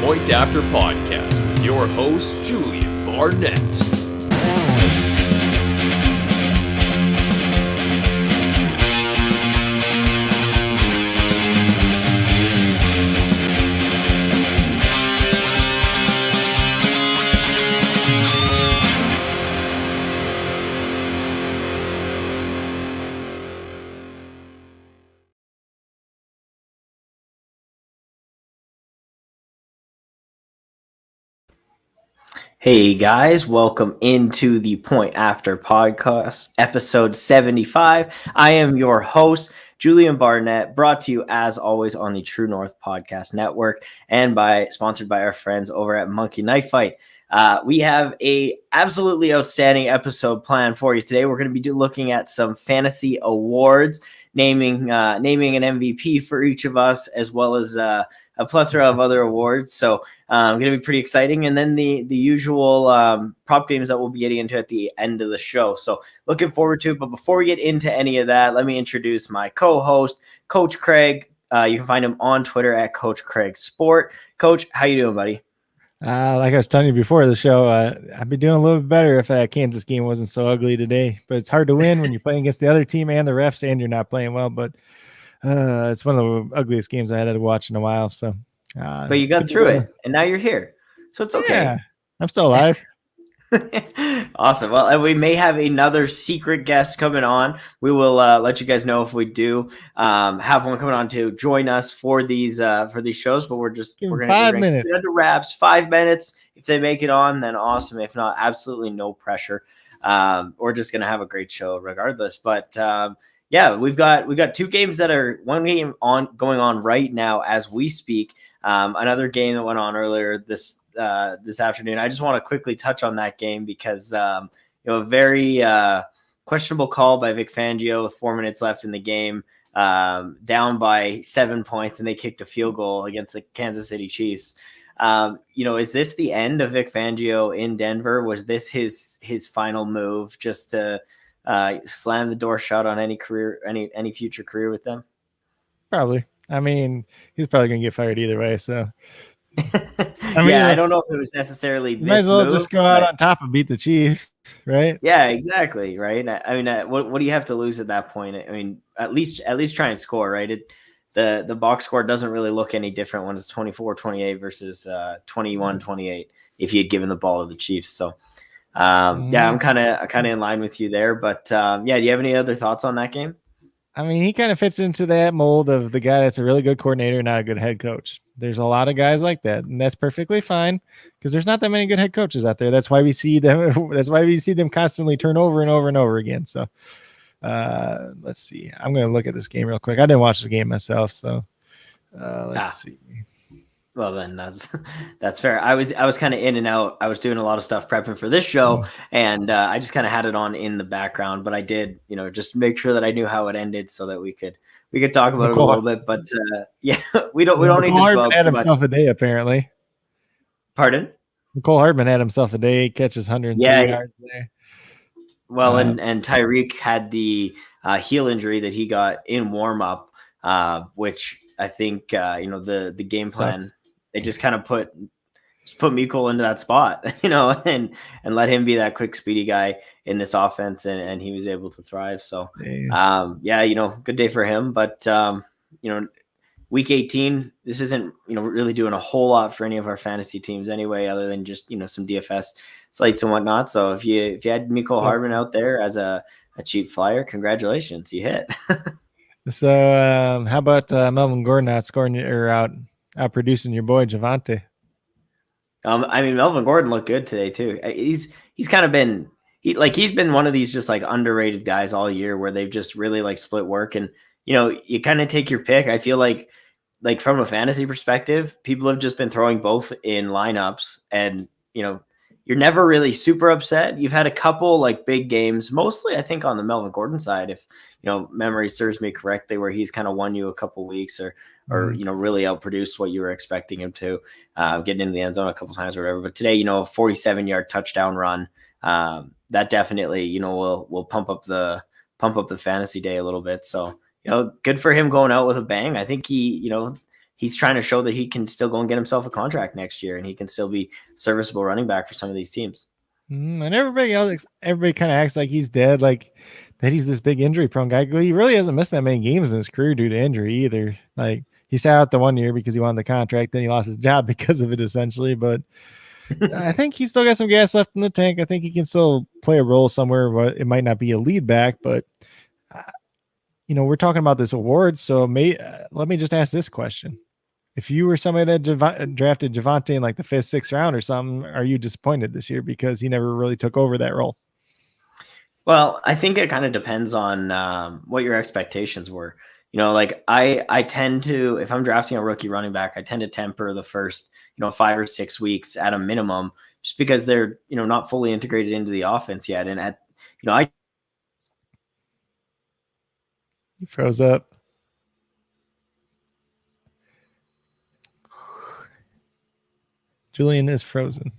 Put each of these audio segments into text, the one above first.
Point After Podcast with your host, Julien Barnett. Hey guys, welcome into the Point After Podcast, episode 75. I am your host, Julien Barnett, brought to you as always on the True North Podcast Network and sponsored by our friends over at Monkey Knife Fight. We have a absolutely outstanding episode planned for you today. We're going to be looking at some fantasy awards, naming an MVP for each of us, as well as a plethora of other awards. So going to be pretty exciting. And then the usual prop games that we'll be getting into at the end of the show. So looking forward to it. But before we get into any of that, let me introduce my co-host, Coach Craig. You can find him on Twitter at Coach Craig Sport. Coach, how you doing, buddy? Like I was telling you before the show, I'd be doing a little bit better if that Kansas game wasn't so ugly today. But it's hard to win when you're playing against the other team and the refs and you're not playing well. But it's one of the ugliest games I had to watch in a while. So, but you got through it, and now you're here, so it's okay. Yeah, I'm still alive. Awesome. Well, we may have another secret guest coming on. We will let you guys know if we do have one coming on to join us for these shows. But we're going to 5 minutes under wraps. 5 minutes. If they make it on, then awesome. If not, absolutely no pressure. We're just going to have a great show regardless. But yeah, we've got two games that are one game going on right now as we speak. Another game that went on earlier this afternoon. I just want to quickly touch on that game because a very questionable call by Vic Fangio with 4 minutes left in the game, down by 7 points, and they kicked a field goal against the Kansas City Chiefs. Is this the end of Vic Fangio in Denver? Was this his final move just to slam the door shut on any future career with them? Probably. I mean, he's probably going to get fired either way. So, I don't know if it was necessarily this. Might as well move, just go out on top and beat the Chiefs, right? Yeah, exactly. Right. I mean, what do you have to lose at that point? I mean, at least try and score, right? The box score doesn't really look any different when it's 24-28 versus 21-28 if you had given the ball to the Chiefs. So, I'm kind of in line with you there. But do you have any other thoughts on that game? I mean, he kind of fits into that mold of the guy that's a really good coordinator, not a good head coach. There's a lot of guys like that, and that's perfectly fine because there's not that many good head coaches out there. That's why we see them. That's why we see them constantly turn over and over and over again. So let's see. I'm going to look at this game real quick. I didn't watch the game myself, so let's see. Well, then that's fair. I was kind of in and out. I was doing a lot of stuff prepping for this show, and I just kind of had it on in the background. But I did, just make sure that I knew how it ended so that we could talk about it a little bit. But we don't need to Hartman had himself a day apparently. Pardon? Nicole Hartman had himself a day. He catches 103 yards there. Well, and Tyreek had the heel injury that he got in warm up, which I think the game plan. Sucks. They just kind of put Miko into that spot, and let him be that quick, speedy guy in this offense, and he was able to thrive. So, good day for him. But week 18, this isn't really doing a whole lot for any of our fantasy teams anyway, other than just some DFS slates and whatnot. So if you had Miko Hardman out there as a cheap flyer, congratulations, you hit. So how about Melvin Gordon out producing your boy Javonte? Melvin Gordon looked good today too. He's kind of been he's been one of these just like underrated guys all year where they've just really like split work, and you kind of take your pick. I feel like from a fantasy perspective, people have just been throwing both in lineups, and you're never really super upset. You've had a couple like big games, mostly I think on the Melvin Gordon side, if memory serves me correctly, where he's kind of won you a couple weeks or really outproduced what you were expecting him to, getting in the end zone a couple times or whatever. But today, a 47-yard touchdown run, that definitely will pump up the fantasy day a little bit. So good for him going out with a bang. I think he he's trying to show that he can still go and get himself a contract next year, and he can still be serviceable running back for some of these teams. And everybody kind of acts like he's dead, like that he's this big injury prone guy. He really hasn't missed that many games in his career due to injury either. Like he sat out the 1 year because he wanted the contract, then he lost his job because of it essentially. But I think he's still got some gas left in the tank. I think he can still play a role somewhere, but it might not be a lead back. But we're talking about this award, so let me just ask this question. If you were somebody that drafted Javonte in like the 5th, 6th round or something, are you disappointed this year because he never really took over that role? Well, I think it kind of depends on what your expectations were. Like I tend to, if I'm drafting a rookie running back, I tend to temper the first, 5 or 6 weeks at a minimum, just because they're, not fully integrated into the offense yet. And He froze up. Julien is frozen.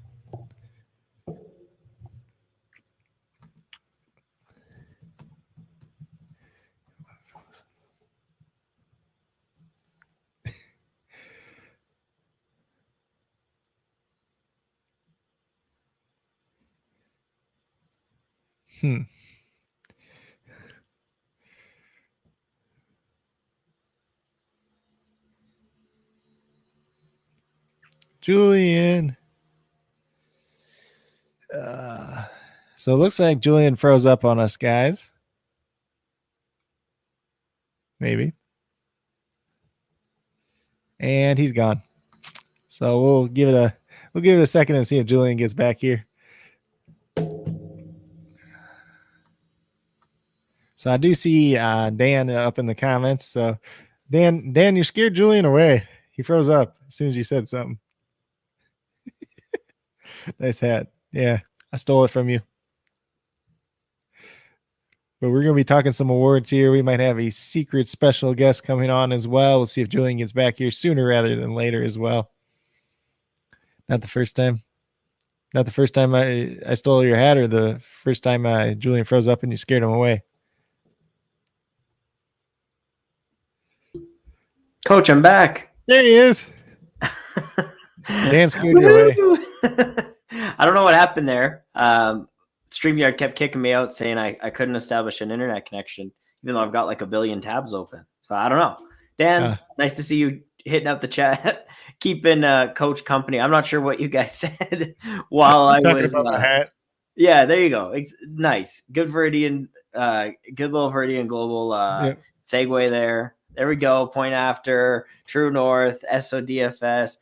Julien. So it looks like Julien froze up on us, guys. Maybe. And he's gone. So we'll give it a second and see if Julien gets back here. So I do see Dan up in the comments. So Dan, you scared Julien away. He froze up as soon as you said something. Nice hat. Yeah, I stole it from you. But we're going to be talking some awards here. We might have a secret special guest coming on as well. We'll see if Julien gets back here sooner rather than later as well. Not the first time. Not the first time I stole your hat, or the first time Julien froze up and you scared him away. Coach, I'm back. There he is. Dan scared you away. I don't know what happened there. StreamYard kept kicking me out, saying I couldn't establish an internet connection, even though I've got like a billion tabs open. So I don't know. Dan, nice to see you hitting up the chat, keeping Coach company. I'm not sure what you guys said while I was. Yeah, there you go. It's nice. Good Viridian, good little Viridian Global segue there. There we go. Point after, True North, SODFS.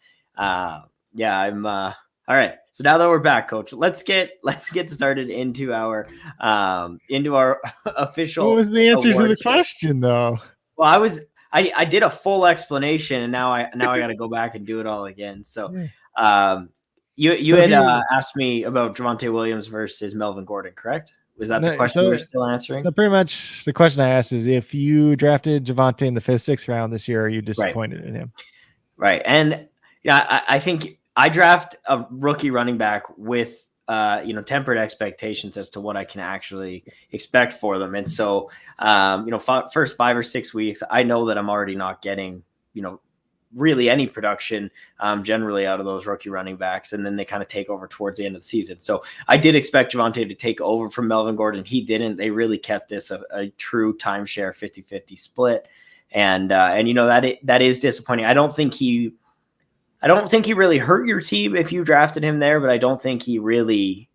Yeah, I'm all right. So now that we're back, Coach, let's get started into our official. What was the answer to the question, though? Well, I did a full explanation, and now I got to go back and do it all again. So, you had asked me about Javonte Williams versus Melvin Gordon, correct? Was that the question you're still answering? So pretty much the question I asked is, if you drafted Javonte in the 5th, 6th round this year, are you disappointed in him? Right. And I think I draft a rookie running back with tempered expectations as to what I can actually expect for them. And so first 5 or 6 weeks, I know that I'm already not getting really any production generally out of those rookie running backs, and then they kind of take over towards the end of the season. So I did expect Javonte to take over from Melvin Gordon. He didn't. They really kept this a true timeshare 50-50 split, and that is disappointing. I don't think he really hurt your team if you drafted him there, but I don't think he really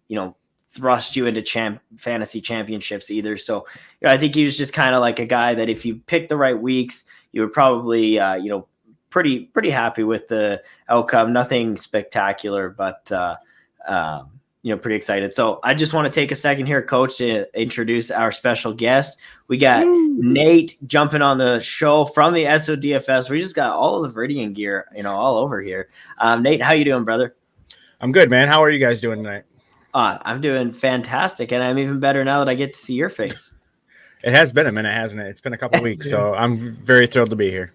thrust you into fantasy championships either. So I think he was just kind of like a guy that if you picked the right weeks, you would probably pretty happy with the outcome. Nothing spectacular, but pretty excited. So I just want to take a second here, Coach, to introduce our special guest. We got Nate jumping on the show from the SODFS. We just got all of the Viridian gear, all over here. Nate, how you doing, brother? I'm good, man. How are you guys doing tonight? I'm doing fantastic, and I'm even better now that I get to see your face. It has been a minute, hasn't it? It's been a couple of weeks, so I'm very thrilled to be here.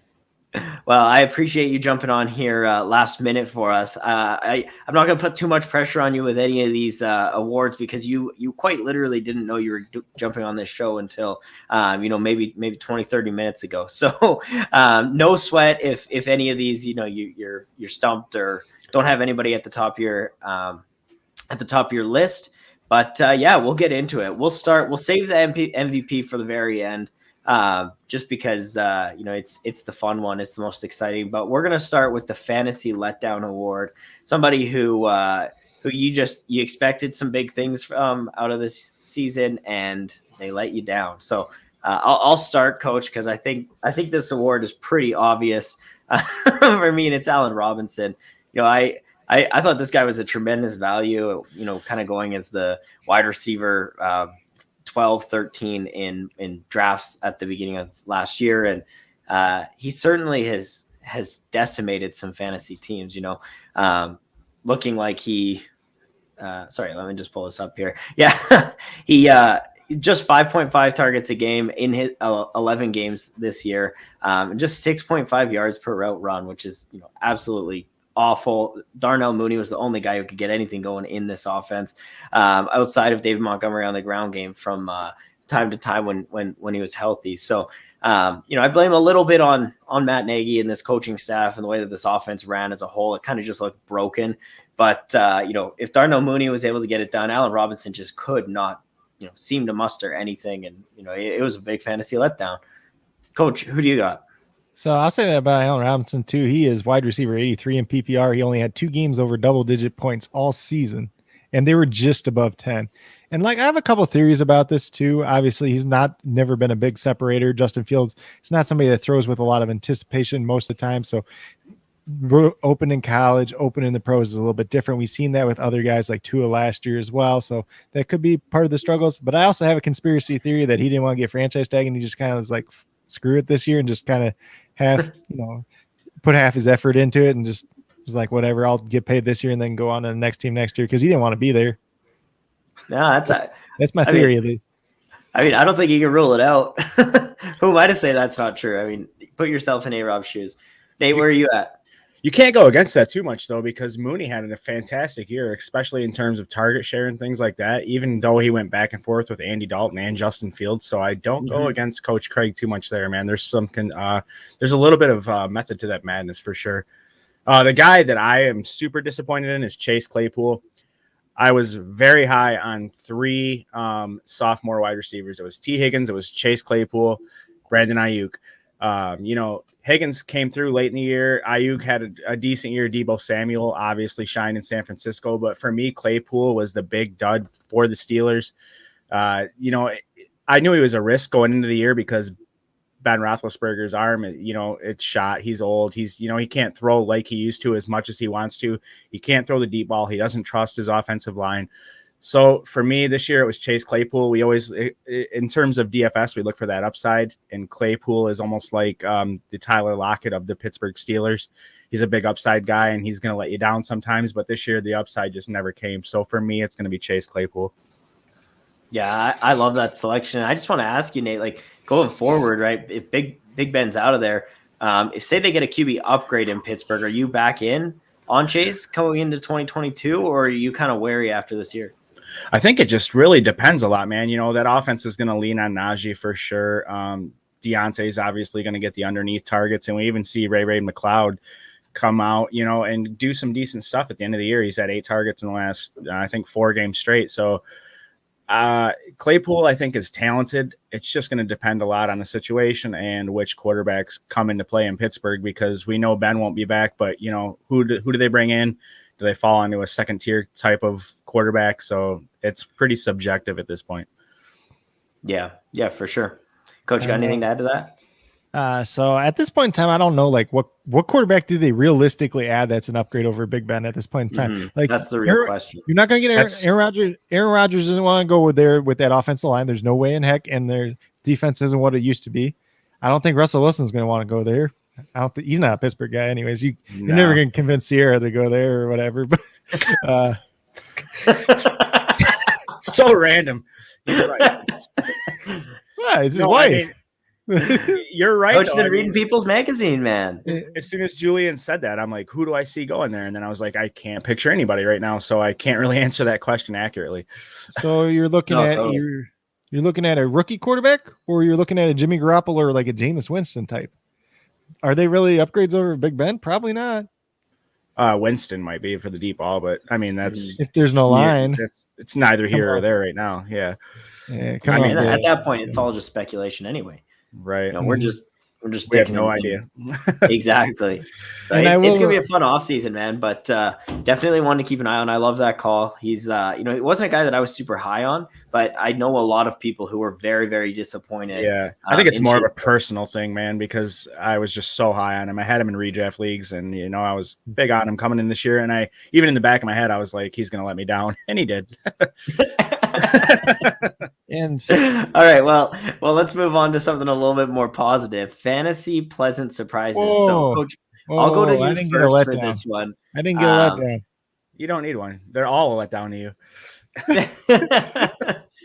Well, I appreciate you jumping on here last minute for us. I'm not going to put too much pressure on you with any of these awards because you quite literally didn't know you were jumping on this show until maybe 20, 30 minutes ago. So no sweat if any of these you're stumped or don't have anybody at the top of your list. But we'll get into it. We'll save the MVP for the very end. Just because it's the fun one, it's the most exciting. But we're gonna start with the Fantasy Letdown Award. Somebody who you expected some big things from out of this season, and they let you down. So I'll start, Coach, because I think this award is pretty obvious for me, and it's Allen Robinson. I thought this guy was a tremendous value. Kind of going as the wide receiver. 12, 13 in drafts at the beginning of last year. And he certainly has decimated some fantasy teams, looking like he, sorry, let me just pull this up here. Yeah. He just 5.5 targets a game in his 11 games this year. And just 6.5 yards per route run, which is, absolutely awful. Darnell Mooney was the only guy who could get anything going in this offense, outside of David Montgomery on the ground game from time to time when he was healthy. So, I blame a little bit on Matt Nagy and this coaching staff and the way that this offense ran as a whole. It kind of just looked broken. But, if Darnell Mooney was able to get it done, Allen Robinson just could not, seem to muster anything. And, it was a big fantasy letdown. Coach, who do you got? So I'll say that about Allen Robinson too. He is wide receiver 83 in PPR. He only had 2 games over double-digit points all season, and they were just above 10. And I have a couple theories about this too. Obviously, he's never been a big separator. Justin Fields is not somebody that throws with a lot of anticipation most of the time. So open in college, open in the pros is a little bit different. We've seen that with other guys like Tua last year as well. So that could be part of the struggles. But I also have a conspiracy theory that he didn't want to get franchise tag, and he just kind of was like, screw it this year and just kind of put half his effort into it and just was like, whatever, I'll get paid this year and then go on to the next team next year because he didn't want to be there. No, that's my theory at least. I don't think you can rule it out. Who am I to say that's not true? Put yourself in A-Rob's shoes. Nate, where are you at? You can't go against that too much, though, because Mooney had a fantastic year, especially in terms of target share and things like that, even though he went back and forth with Andy Dalton and Justin Fields. So I don't go against Coach Craig too much there, man. There's there's a little bit of method to that madness for sure. The guy that I am super disappointed in is Chase Claypool. I was very high on 3 sophomore wide receivers. It was T. Higgins, it was Chase Claypool, Brandon Ayuk. Higgins came through late in the year. Ayuk had a decent year. Deebo Samuel obviously shined in San Francisco. But for me, Claypool was the big dud for the Steelers. I knew he was a risk going into the year because Ben Roethlisberger's arm, it's shot. He's old. He can't throw like he used to as much as he wants to. He can't throw the deep ball. He doesn't trust his offensive line. So for me this year, it was Chase Claypool. We always, in terms of DFS, we look for that upside, and Claypool is almost like the Tyler Lockett of the Pittsburgh Steelers. He's a big upside guy, and he's going to let you down sometimes, but this year the upside just never came. So for me, it's going to be Chase Claypool. Yeah, I love that selection. I just want to ask you, Nate, going forward, right, if Big Ben's out of there, if say they get a QB upgrade in Pittsburgh, are you back in on Chase going into 2022, or are you kind of wary after this year? I think it just really depends a lot, man. That offense is going to lean on Najee for sure. Deontay is obviously going to get the underneath targets, and we even see Ray McLeod come out, and do some decent stuff at the end of the year. He's had 8 targets in the last, I think, 4 games straight. So Claypool, I think, is talented. It's just going to depend a lot on the situation and which quarterbacks come into play in Pittsburgh, because we know Ben won't be back, but who do they bring in? Do they fall into a second tier type of quarterback? So it's pretty subjective at this point. Yeah, for sure. Coach, got anything to add to that? So at this point in time, I don't know, what quarterback do they realistically add that's an upgrade over Big Ben at this point in time? That's the real question. You're not going to get Aaron Rodgers. Aaron Rodgers doesn't want to go with that offensive line. There's no way in heck, and their defense isn't what it used to be. I don't think Russell Wilson's going to want to go there. I don't think he's not a Pittsburgh guy, anyways. You're never going to convince Sierra to go there or whatever. But so random. He's right. It's his wife. You're right. Coach though. been I reading mean, People's Magazine, man. as soon as Julien said that, I'm like, who do I see going there? And then I was like, I can't picture anybody right now, so I can't really answer that question accurately. So you're looking No, at totally. you're looking at a rookie quarterback, or you're looking at a Jimmy Garoppolo or like a Jameis Winston type. Are they really upgrades over Big Ben? Probably not. Winston might be for the deep ball, but I mean that's If there's no line, it's neither here or on. there right now. Yeah, come I mean, on. at that point, it's all just speculation anyway. right. You know, we're just We have picking no and- idea. Exactly. So And it's will- gonna be a fun offseason, man. But definitely one to keep an eye on. I love that call. He's he wasn't a guy that I was super high on, but I know a lot of people who were very, very disappointed. Yeah, I think it's in more of Chase a personal thing, man, because I was just so high on him. I had him in redraft leagues, and I was big on him coming in this year. And I even in the back of my head, I was like, he's gonna let me down, and he did. And All right, well, let's move on to something a little bit more positive. Fantasy pleasant surprises. So, Whoa. Coach, I'll go to I you didn't get a first for letdown. this one. I didn't get a letdown. You don't need one. They're all a let down to you.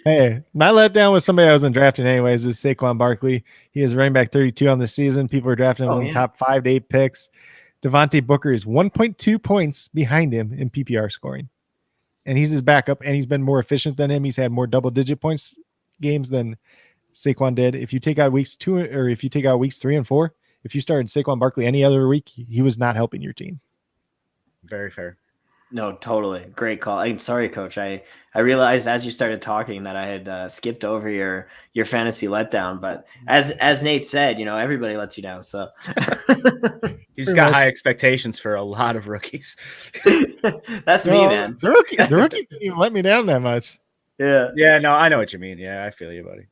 Hey, my letdown was somebody I wasn't drafting anyways. Is Saquon Barkley. He is running back 32 on the season. People are drafting him in the top 5 to 8 picks. Devontae Booker is 1.2 points behind him in PPR scoring, and he's his backup. And he's been more efficient than him. He's had more double-digit points games than Saquon did. If you take out weeks 2 or if you take out weeks 3 and 4, if you started Saquon Barkley any other week, he was not helping your team. Very fair. No, totally. Great call. I'm sorry, Coach. I realized as you started talking that I had skipped over your fantasy letdown. But as Nate said, everybody lets you down. So He's Pretty got much. high expectations for a lot of rookies. that's me, man. The rookie didn't even let me down that much. Yeah. Yeah, no, I know what you mean. Yeah, I feel you, buddy.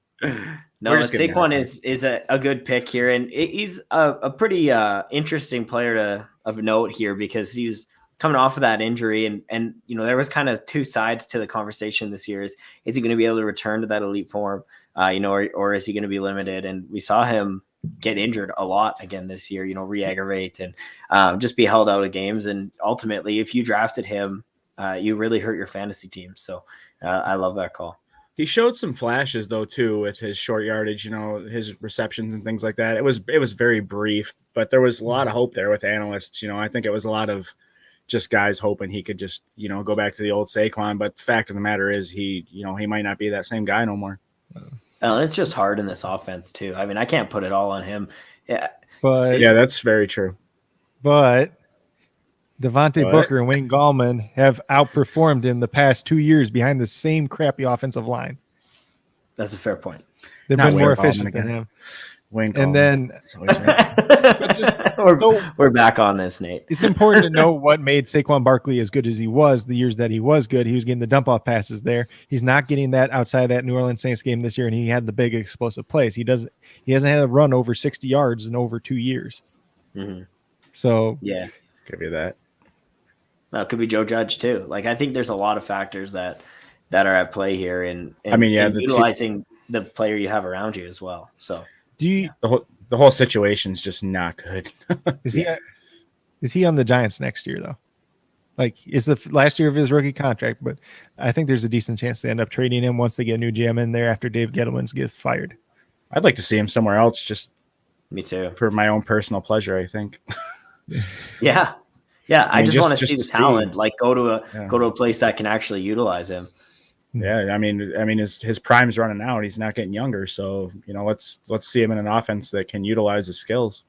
No, We're but just giving you a Saquon hard is a good pick here, and he's a pretty interesting player of note here because he was coming off of that injury, and there was kind of two sides to the conversation this year: is he going to be able to return to that elite form, or is he going to be limited? And we saw him get injured a lot again this year, re-aggravate and just be held out of games, and ultimately, if you drafted him, you really hurt your fantasy team. So I love that call. He showed some flashes though too with his short yardage, his receptions and things like that. It was very brief, but there was a lot of hope there with analysts. I think it was a lot of just guys hoping he could just, go back to the old Saquon. But the fact of the matter is he might not be that same guy no more. It's just hard in this offense too. I mean, I can't put it all on him. Yeah. But Yeah, that's very true. But Devontae Booker and Wayne Gallman have outperformed in the past 2 years behind the same crappy offensive line. That's a fair point. They've Not been more Wayne Gallman efficient than again. him. Wayne And Gallman. then That's always right. we're back on this, Nate. it's important to know what made Saquon Barkley as good as he was the years that he was good. He was getting the dump off passes there. He's not getting that outside of that New Orleans Saints game this year, and he had the big explosive plays. He hasn't had a run over 60 yards in over 2 years. Mm-hmm. So Yeah. Give you that. It could be Joe Judge too. Like, I think there's a lot of factors that are at play here, and I mean, yeah, and the utilizing the player you have around you as well. So do you The whole situation's just not good. is he on the Giants next year though? Like, it's the last year of his rookie contract, but I think there's a decent chance they end up trading him once they get a new GM in there after Dave Gettleman's gets fired. I'd like to see him somewhere else just me too. for my own personal pleasure, I think. Yeah. Yeah. I mean, just want to see the see. talent, like go to a place that can actually utilize him. Yeah, I mean, his prime's running out. He's not getting younger, so let's see him in an offense that can utilize his skills.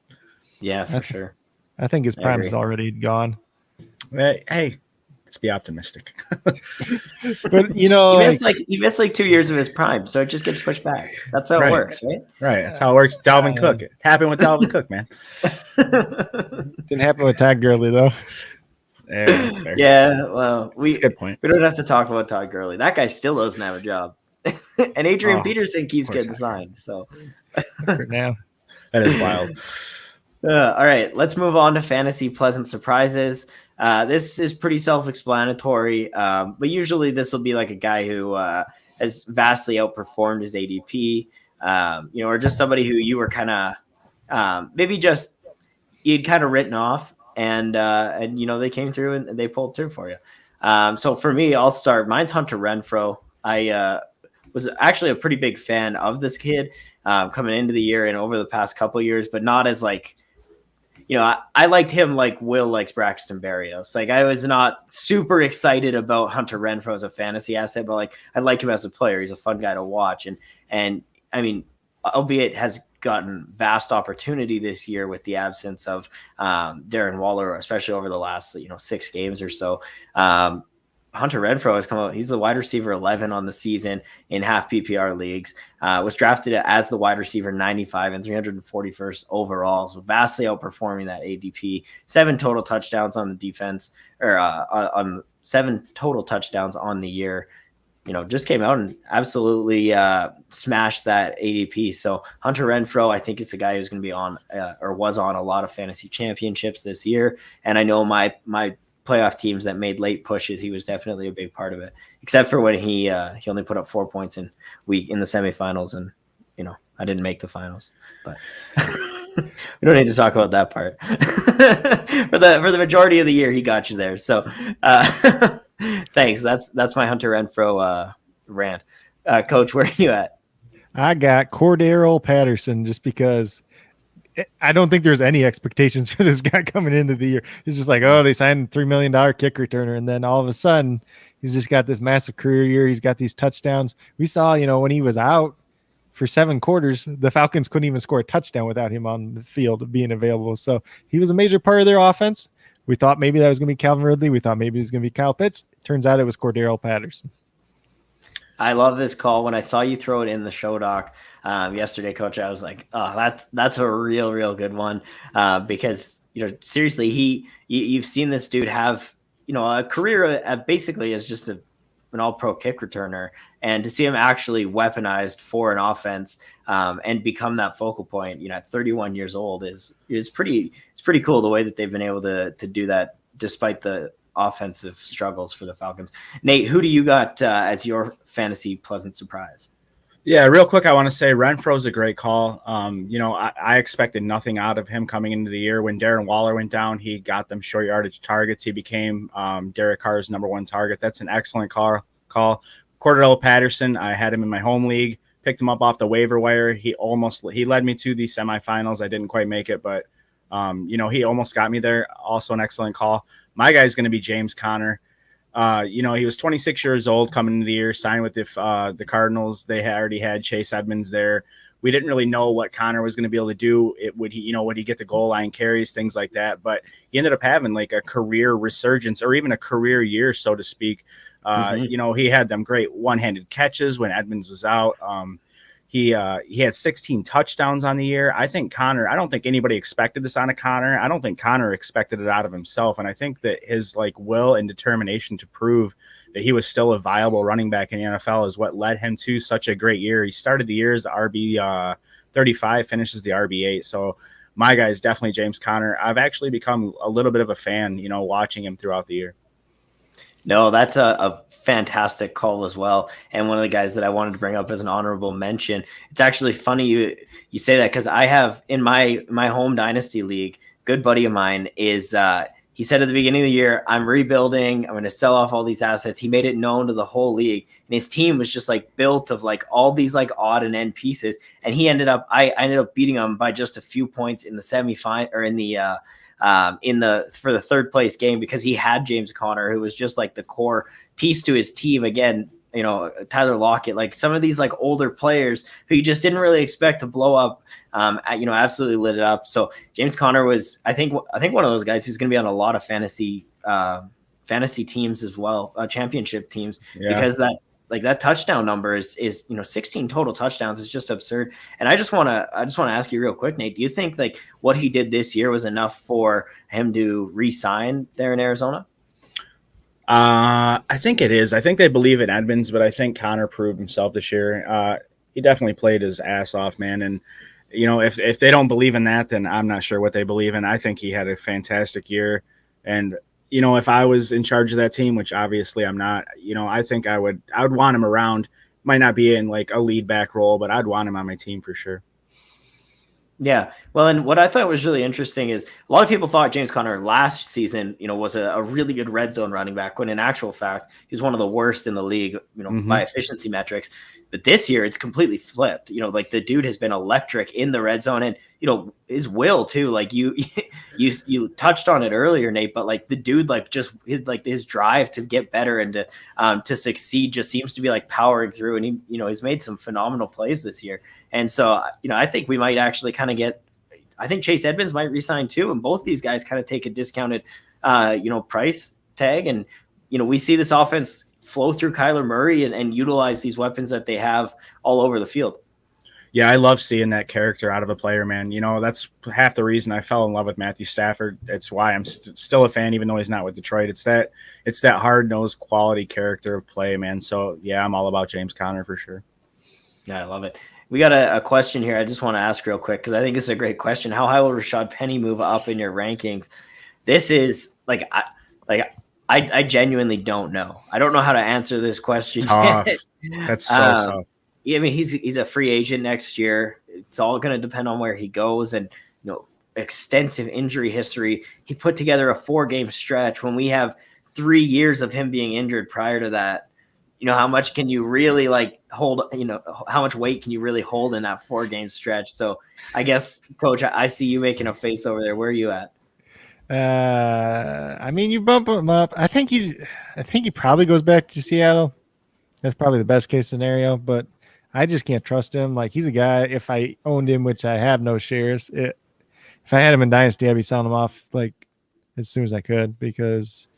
Yeah, for sure. I think his I prime is agree. already gone. Hey, let's be optimistic. But He missed like 2 years of his prime, so it just gets pushed back. That's how it Right. works, right? Right, that's how it works. Dalvin Cook. It happened with Dalvin Cook, man. Didn't happen with Todd Gurley though. Yeah, that's fair. Yeah, well, That's a good point. we don't have to talk about Todd Gurley. That guy still doesn't have a job. And Adrian Oh, Peterson keeps of course getting not. signed. So For now. That is wild. all right, let's move on to fantasy pleasant surprises. This is pretty self-explanatory, but usually this will be like a guy who has vastly outperformed his ADP, or just somebody who you were kind of maybe just you'd kind of written off, and they came through and they pulled through for you. So for me, I'll start. Mine's Hunter Renfro. I was actually a pretty big fan of this kid coming into the year and over the past couple of years, but not as like, I liked him like Will likes Braxton Berrios. Like I was not super excited about Hunter Renfro as a fantasy asset, but like I like him as a player. He's a fun guy to watch. And I mean, albeit has gotten vast opportunity this year with the absence of Darren Waller, especially over the last 6 games or so. Hunter Renfro has come out. He's the wide receiver 11 on the season in half PPR leagues. Was drafted as the wide receiver 95 and 341st overall. So vastly outperforming that ADP. 7 total touchdowns on the defense, or on 7 total touchdowns on the year. Just came out and absolutely smashed that ADP. So Hunter Renfro, I think it's a guy who's going to be on or was on a lot of fantasy championships this year. And I know my playoff teams that made late pushes, he was definitely a big part of it, except for when he only put up 4 points in the semifinals, and I didn't make the finals, but we don't need to talk about that part. for the majority of the year he got you there, so thanks. That's my Hunter Renfro rant. Coach, where are you at? I got Cordero Patterson just because I don't think there's any expectations for this guy coming into the year. It's just like, oh, they signed $3 million kick returner. And then all of a sudden he's just got this massive career year. He's got these touchdowns. We saw, when he was out for 7 quarters, the Falcons couldn't even score a touchdown without him on the field being available. So he was a major part of their offense. We thought maybe that was going to be Calvin Ridley. We thought maybe it was going to be Kyle Pitts. Turns out it was Cordero Patterson. I love this call. When I saw you throw it in the show doc yesterday, Coach, I was like, oh, that's a real good one because seriously, you've seen this dude have a career basically as just an all-pro kick returner, and to see him actually weaponized for an offense and become that focal point, at 31 years old is pretty. It's pretty cool the way that they've been able to do that despite the offensive struggles for the Falcons. Nate, who do you got as your fantasy pleasant surprise? Yeah, real quick, I want to say Renfro's a great call. I expected nothing out of him coming into the year. When Darren Waller went down, he got them short yardage targets. He became Derek Carr's number 1 target. That's an excellent call. Cordero Patterson, I had him in my home league, picked him up off the waiver wire. He led me to the semifinals. I didn't quite make it, but he almost got me there. Also an excellent call. My guy's going to be James Conner. He was 26 years old coming into the year, signed with the Cardinals. They already had Chase Edmonds there. We didn't really know what Conner was going to be able to do. Would he get the goal line carries, things like that. But he ended up having like a career resurgence or even a career year, so to speak. He had them great one-handed catches when Edmonds was out. He had 16 touchdowns on the year. I think Conner, I don't think anybody expected this out of Conner. I don't think Conner expected it out of himself. And I think that his will and determination to prove that he was still a viable running back in the NFL is what led him to such a great year. He started the year as the RB 35, finishes the RB 8. So my guy is definitely James Conner. I've actually become a little bit of a fan, watching him throughout the year. No, that's a fantastic call as well. And one of the guys that I wanted to bring up as an honorable mention. It's actually funny you say that because I have in my home dynasty league, good buddy of mine is he said at the beginning of the year, I'm rebuilding, I'm going to sell off all these assets. He made it known to the whole league, and his team was just built of all these odd and end pieces. And I ended up beating him by just a few points in the semifinal or in the for the 3rd place game because he had James Conner, who was just the core piece to his team. Again, Tyler Lockett, some of these older players who you just didn't really expect to blow up, absolutely lit it up. So James Conner was, I think one of those guys who's going to be on a lot of fantasy teams as well, championship teams, because that touchdown number is 16 total touchdowns is just absurd. And I just want to ask you real quick, Nate, do you think what he did this year was enough for him to re-sign there in Arizona? I think it is. I think they believe in Edmonds, but I think Conner proved himself this year. He definitely played his ass off, man. And if they don't believe in that, then I'm not sure what they believe in. I think he had a fantastic year, and if I was in charge of that team, which obviously I'm not, I think I would want him around. Might not be in a lead back role, but I'd want him on my team for sure. Yeah. Well, and what I thought was really interesting is a lot of people thought James Conner last season, was a really good red zone running back, when in actual fact, he's one of the worst in the league, by efficiency metrics. But this year it's completely flipped. Like the dude has been electric in the red zone, and his will too. Like you touched on it earlier, Nate, but like the dude, like just his drive to get better and to succeed just seems to be like powering through. And he's made some phenomenal plays this year. And so I think we might actually kind of get. I think Chase Edmonds might resign too, and both these guys kind of take a discounted price tag, and we see this offense flow through Kyler Murray and utilize these weapons that they have all over the field. Yeah, I love seeing that character out of a player, man. That's half the reason I fell in love with Matthew Stafford. It's why I'm still a fan, even though he's not with Detroit. It's that hard-nosed quality character of play, man. So, yeah, I'm all about James Conner for sure. Yeah, I love it. We got a question here I just want to ask real quick because I think it's a great question. How high will Rashad Penny move up in your rankings? This is I genuinely don't know. I don't know how to answer this question. It's tough. That's so tough. I mean, he's a free agent next year. It's all going to depend on where he goes, and extensive injury history. He put together a 4-game stretch when we have 3 years of him being injured prior to that. How much can you really hold? How much weight can you really hold in that 4-game stretch? So I guess, Coach, I see you making a face over there. Where are you at? I mean, you bump him up. I think he probably goes back to Seattle. That's probably the best case scenario, but I just can't trust him. Like, he's a guy, if I owned him, which I have no shares, if I had him in Dynasty, I'd be selling him off as soon as I could because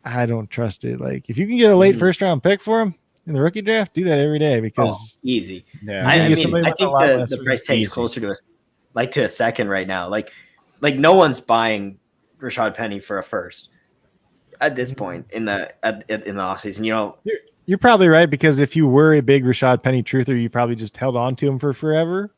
I don't trust it. Like, if you can get a late first round pick for him in the rookie draft, do that every day because easy. Yeah. I think the price tag is closer to a second right now. Like no one's buying Rashad Penny for a first at this point in the offseason. You're probably right because if you were a big Rashad Penny truther, you probably just held on to him for forever.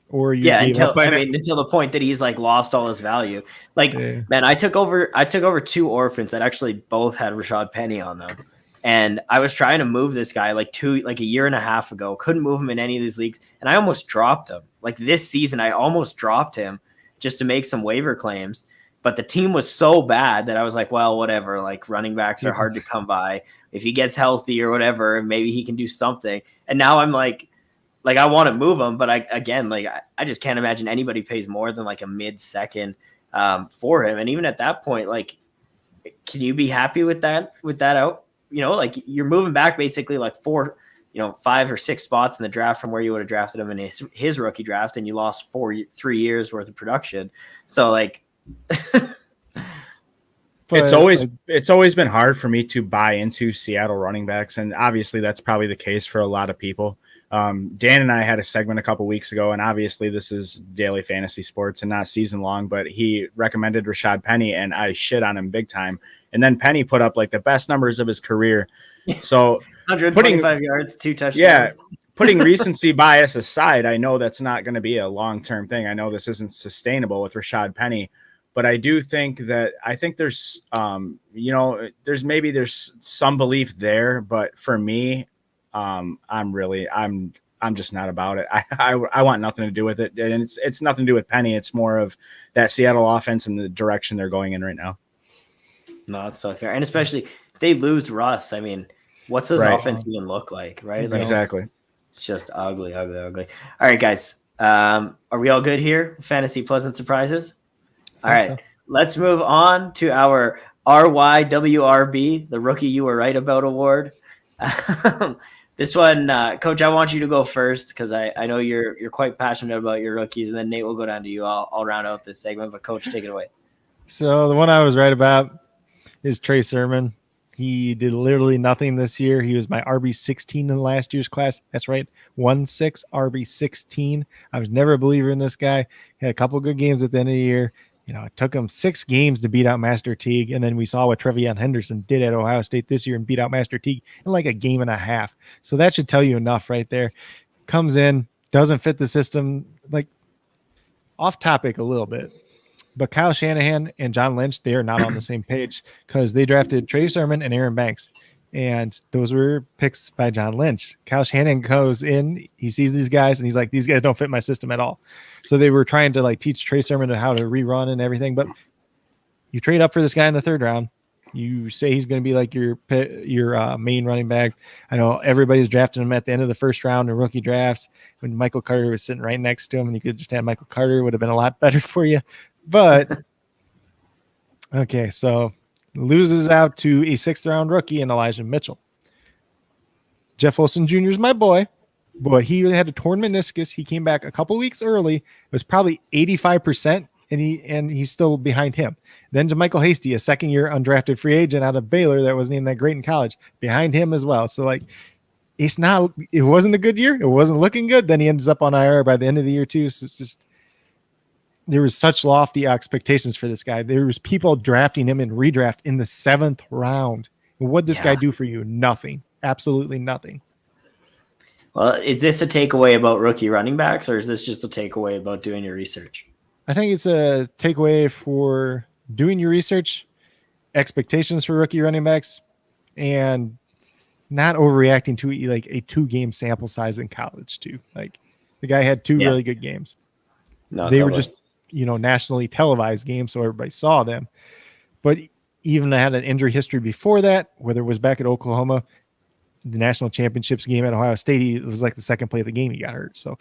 Or until the point that he's lost all his value. Man, I took over 2 orphans that actually both had Rashad Penny on them. And I was trying to move this guy a year and a half ago. Couldn't move him in any of these leagues. And I almost dropped him. This season, I almost dropped him just to make some waiver claims. But the team was so bad that I was like, well, whatever. Running backs are hard to come by. If he gets healthy or whatever, maybe he can do something. And now I'm I want to move him, but I just can't imagine anybody pays more than a mid-second for him. And even at that point, can you be happy with that out? You're moving back basically 5 or 6 spots in the draft from where you would have drafted him in his rookie draft, and you lost 3 years worth of production. So it's always been hard for me to buy into Seattle running backs, and obviously that's probably the case for a lot of people. Dan and I had a segment a couple weeks ago, and obviously this is daily fantasy sports and not season long, but he recommended Rashad Penny, and I shit on him big time. And then Penny put up the best numbers of his career. So 125 yards, 2 touchdowns. Yeah, putting recency bias aside, I know that's not going to be a long-term thing. I know this isn't sustainable with Rashad Penny. But I do think there's, there's some belief there. But for me, I'm just not about it. I want nothing to do with it. And it's nothing to do with Penny. It's more of that Seattle offense and the direction they're going in right now. No, that's so fair. And especially if they lose Russ, I mean, what's this offense even look like, right? Exactly. It's just ugly. All right, guys. Are we all good here? Fantasy Pleasant Surprises? All right, Let's move on to our RYWRB, the Rookie You Were Right About Award. This one, Coach, I want you to go first because I know you're quite passionate about your rookies, and then Nate will go down to you. I'll round out this segment, but Coach, take it away. So the one I was right about is Trey Sermon. He did literally nothing this year. He was my RB16 in last year's class. That's right, 1-6 RB16. I was never a believer in this guy. He had a couple good games at the end of the year. It took him 6 games to beat out Master Teague, and then we saw what Trevion Henderson did at Ohio State this year and beat out Master Teague in a game and a half. So that should tell you enough right there. Comes in, doesn't fit the system. Off topic a little bit, but Kyle Shanahan and John Lynch, they are not on the same page because they drafted Trey Sermon and Aaron Banks. And those were picks by John Lynch. Kyle Shanahan goes in, he sees these guys, and he's like, these guys don't fit my system at all. So they were trying to teach Trey Sermon how to rerun and everything. But you trade up for this guy in the 3rd round. You say he's going to be like your main running back. I know everybody's drafting him at the end of the first round in rookie drafts when Michael Carter was sitting right next to him, and you could just have Michael Carter. It would have been a lot better for you. But okay, so loses out to a 6th round rookie in Elijah Mitchell. Jeff Wilson Jr. is my boy, but he had a torn meniscus. He came back a couple weeks early. It was probably 85%. And he's still behind him. Then to Michael Hasty, a 2nd-year undrafted free agent out of Baylor that wasn't even that great in college, behind him as well. So like, it wasn't a good year. It wasn't looking good. Then he ends up on IR by the end of the year too. So it's just, there was such lofty expectations for this guy. There was people drafting him in redraft in the 7th round. What'd this guy do for you? Nothing. Absolutely nothing. Well, is this a takeaway about rookie running backs, or is this just a takeaway about doing your research? I think it's a takeaway for doing your research, expectations for rookie running backs, and not overreacting to like a 2-game sample size in college too. Like the guy had 2 really good games. They were just, nationally televised games, so everybody saw them. But even had an injury history before that, whether it was back at Oklahoma, the national championships game at Ohio State, it was like the second play of the game he got hurt. So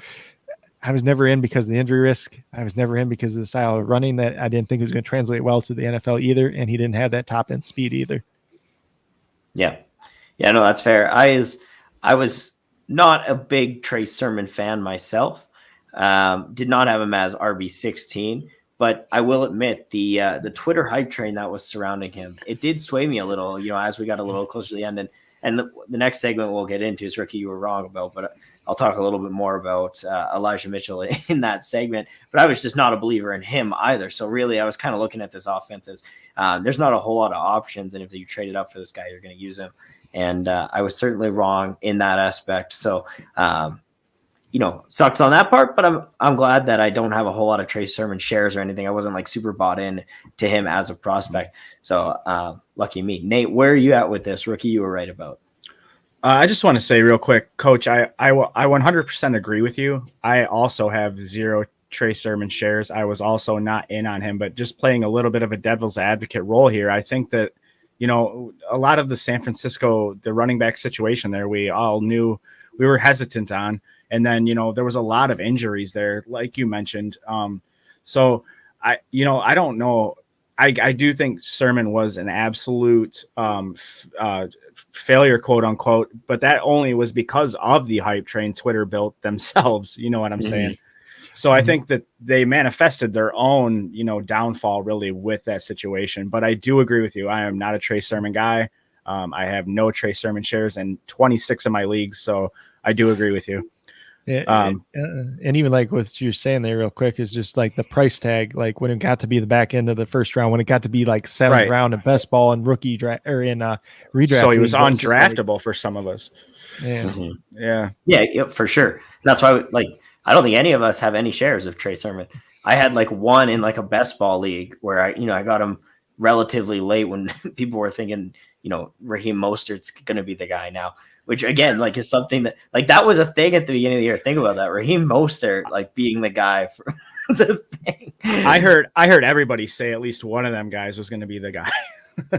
I was never in because of the injury risk. I was never in because of the style of running that I didn't think was going to translate well to the NFL either. And he didn't have that top end speed either. Yeah. Yeah, no, that's fair. I was not a big Trey Sermon fan myself. Did not have him as RB16, but I will admit the Twitter hype train that was surrounding him, it did sway me a little, as we got a little closer to the end. And the next segment we'll get into is rookie you were wrong about, but I'll talk a little bit more about Elijah Mitchell in that segment. But I was just not a believer in him either. So really, I was kind of looking at this offense as there's not a whole lot of options, and if you traded up for this guy, you're going to use him. And I was certainly wrong in that aspect. So sucks on that part, but I'm glad that I don't have a whole lot of Trey Sermon shares or anything. I wasn't like super bought in to him as a prospect. So lucky me. Nate, where are you at with this rookie you were right about? I just want to say real quick, Coach, I 100% agree with you. I also have 0 Trey Sermon shares. I was also not in on him, but just playing a little bit of a devil's advocate role here. I think that, a lot of the San Francisco, the running back situation there, we all knew we were hesitant on. And then, there was a lot of injuries there, like you mentioned. So I don't know. I do think Sermon was an absolute failure, quote unquote, but that only was because of the hype train Twitter built themselves. You know what I'm saying? So I think that they manifested their own, downfall really with that situation. But I do agree with you. I am not a Trey Sermon guy. I have no Trey Sermon shares in 26 of my leagues. So I do agree with you. And even like what you're saying there real quick is just like the price tag, like when it got to be the back end of the first round, when it got to be like 7th round in best ball and rookie draft or in redraft. So he was undraftable for some of us. Yeah. Yeah, for sure. That's why I don't think any of us have any shares of Trey Sermon. I had like one in like a best ball league where I got him relatively late when people were thinking, Raheem Mostert's going to be the guy now. Which again, like, is something that was a thing at the beginning of the year. Think about that, Raheem Mostert, like being the guy was a thing. I heard everybody say at least one of them guys was going to be the guy.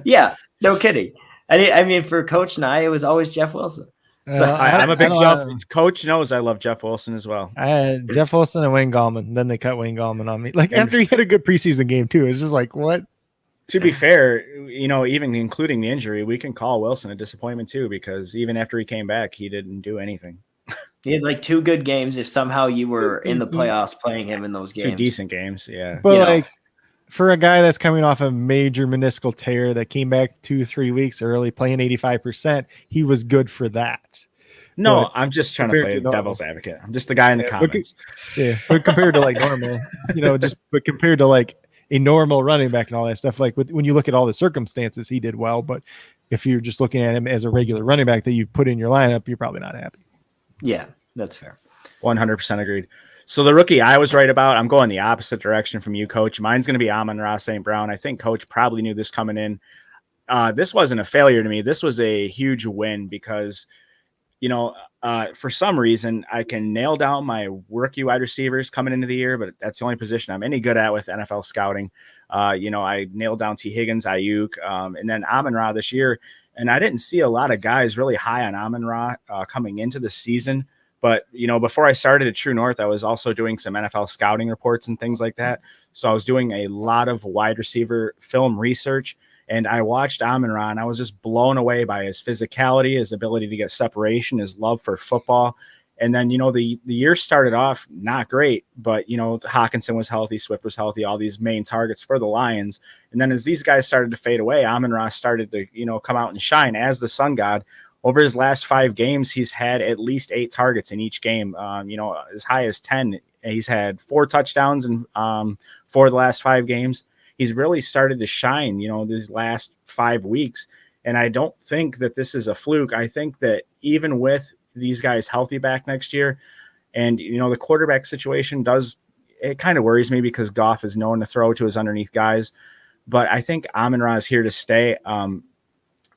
Yeah, no kidding. I mean, for Coach and it was always Jeff Wilson. So I'm a big Jeff. Coach knows I love Jeff Wilson as well. I had Jeff Wilson and Wayne Gallman. Then they cut Wayne Gallman on me. Like after he had a good preseason game too, it's just like what. To be fair, even including the injury, we can call Wilson a disappointment too, because even after he came back, he didn't do anything. He had like 2 good games. If somehow you were in the playoffs playing him in those games, 2 decent games, yeah. But for a guy that's coming off a major meniscal tear that came back 2-3 weeks early, playing 85%, he was good for that. No, I'm just trying to play devil's advocate. I'm just the guy in the comments. But compared to like normal, but compared to like a normal running back and all that stuff, like when you look at all the circumstances, he did well. But if you're just looking at him as a regular running back that you put in your lineup, you're probably not happy. Yeah, that's fair. 100% agreed. So the rookie I was right about, I'm going the opposite direction from you, Coach. Mine's going to be Amon-Ra St. Brown. I think Coach probably knew this coming in. This wasn't a failure to me. This was a huge win because for some reason, I can nail down my rookie wide receivers coming into the year, but that's the only position I'm any good at with NFL scouting. I nailed down T. Higgins, Ayuk, and then Amon-Ra this year. And I didn't see a lot of guys really high on Amon-Ra coming into the season. But, before I started at True North, I was also doing some NFL scouting reports and things like that. So I was doing a lot of wide receiver film research. And I watched Amon-Ra, and I was just blown away by his physicality, his ability to get separation, his love for football. And then, the year started off not great, but, Hawkinson was healthy, Swift was healthy, all these main targets for the Lions. And then as these guys started to fade away, Amon-Ra started to, come out and shine as the sun god. Over his last 5 games, he's had at least 8 targets in each game, as high as 10. He's had 4 touchdowns in 4 of the last 5 games. He's really started to shine, these last 5 weeks. And I don't think that this is a fluke. I think that even with these guys healthy back next year, and, the quarterback situation it kind of worries me because Goff is known to throw to his underneath guys. But I think Amon-Ra is here to stay.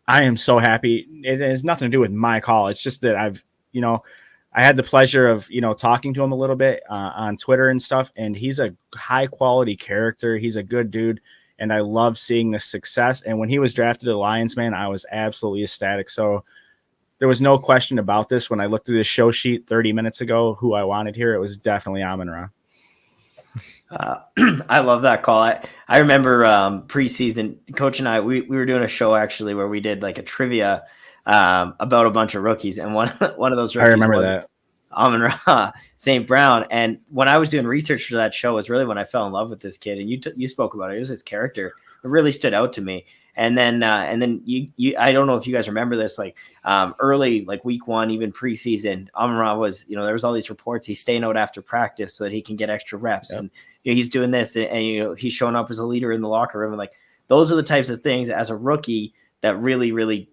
I am so happy. It has nothing to do with my call. It's just that I had the pleasure of, talking to him a little bit on Twitter and stuff, and he's a high quality character. He's a good dude, and I love seeing the success. And when he was drafted to the Lions, man, I was absolutely ecstatic. So there was no question about this. When I looked through the show sheet 30 minutes ago, who I wanted here, it was definitely Amon-Ra. I love that call. I remember preseason, Coach and I, we were doing a show actually where we did like a trivia about a bunch of rookies, and one of those rookies, I remember that, Amon-Ra St. Brown. And when I was doing research for that show was really when I fell in love with this kid. And you spoke about it. It was his character. It really stood out to me. And then you I don't know if you guys remember this, like early, like week 1, even preseason, Amon-Ra was, there was all these reports he's staying out after practice so that he can get extra reps. Yep. And he's doing this, and he's showing up as a leader in the locker room. And like, those are the types of things as a rookie that really, really,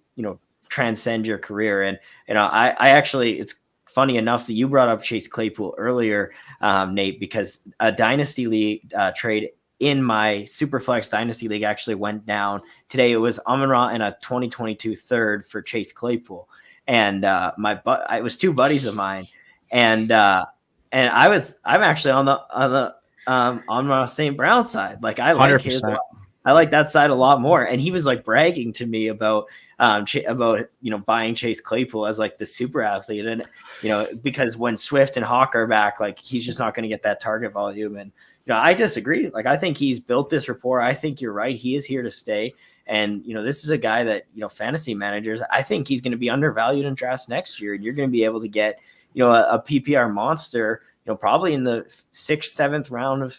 transcend your career. And, I actually, it's funny enough that you brought up Chase Claypool earlier, Nate, because a dynasty league trade in my Superflex Dynasty League actually went down today. It was Amon-Ra and a 2022 third for Chase Claypool. And it was 2 buddies of mine. And I'm actually on the Amon-Ra St. Brown side. Like, I like 100%. I like that side a lot more. And he was like bragging to me about buying Chase Claypool as like the super athlete. And, because when Swift and Hawk are back, like, he's just not going to get that target volume. And, I disagree. Like, I think he's built this rapport. I think you're right. He is here to stay. And, this is a guy that, fantasy managers, I think he's going to be undervalued in drafts next year. And you're going to be able to get, a PPR monster, probably in the 6th, 7th round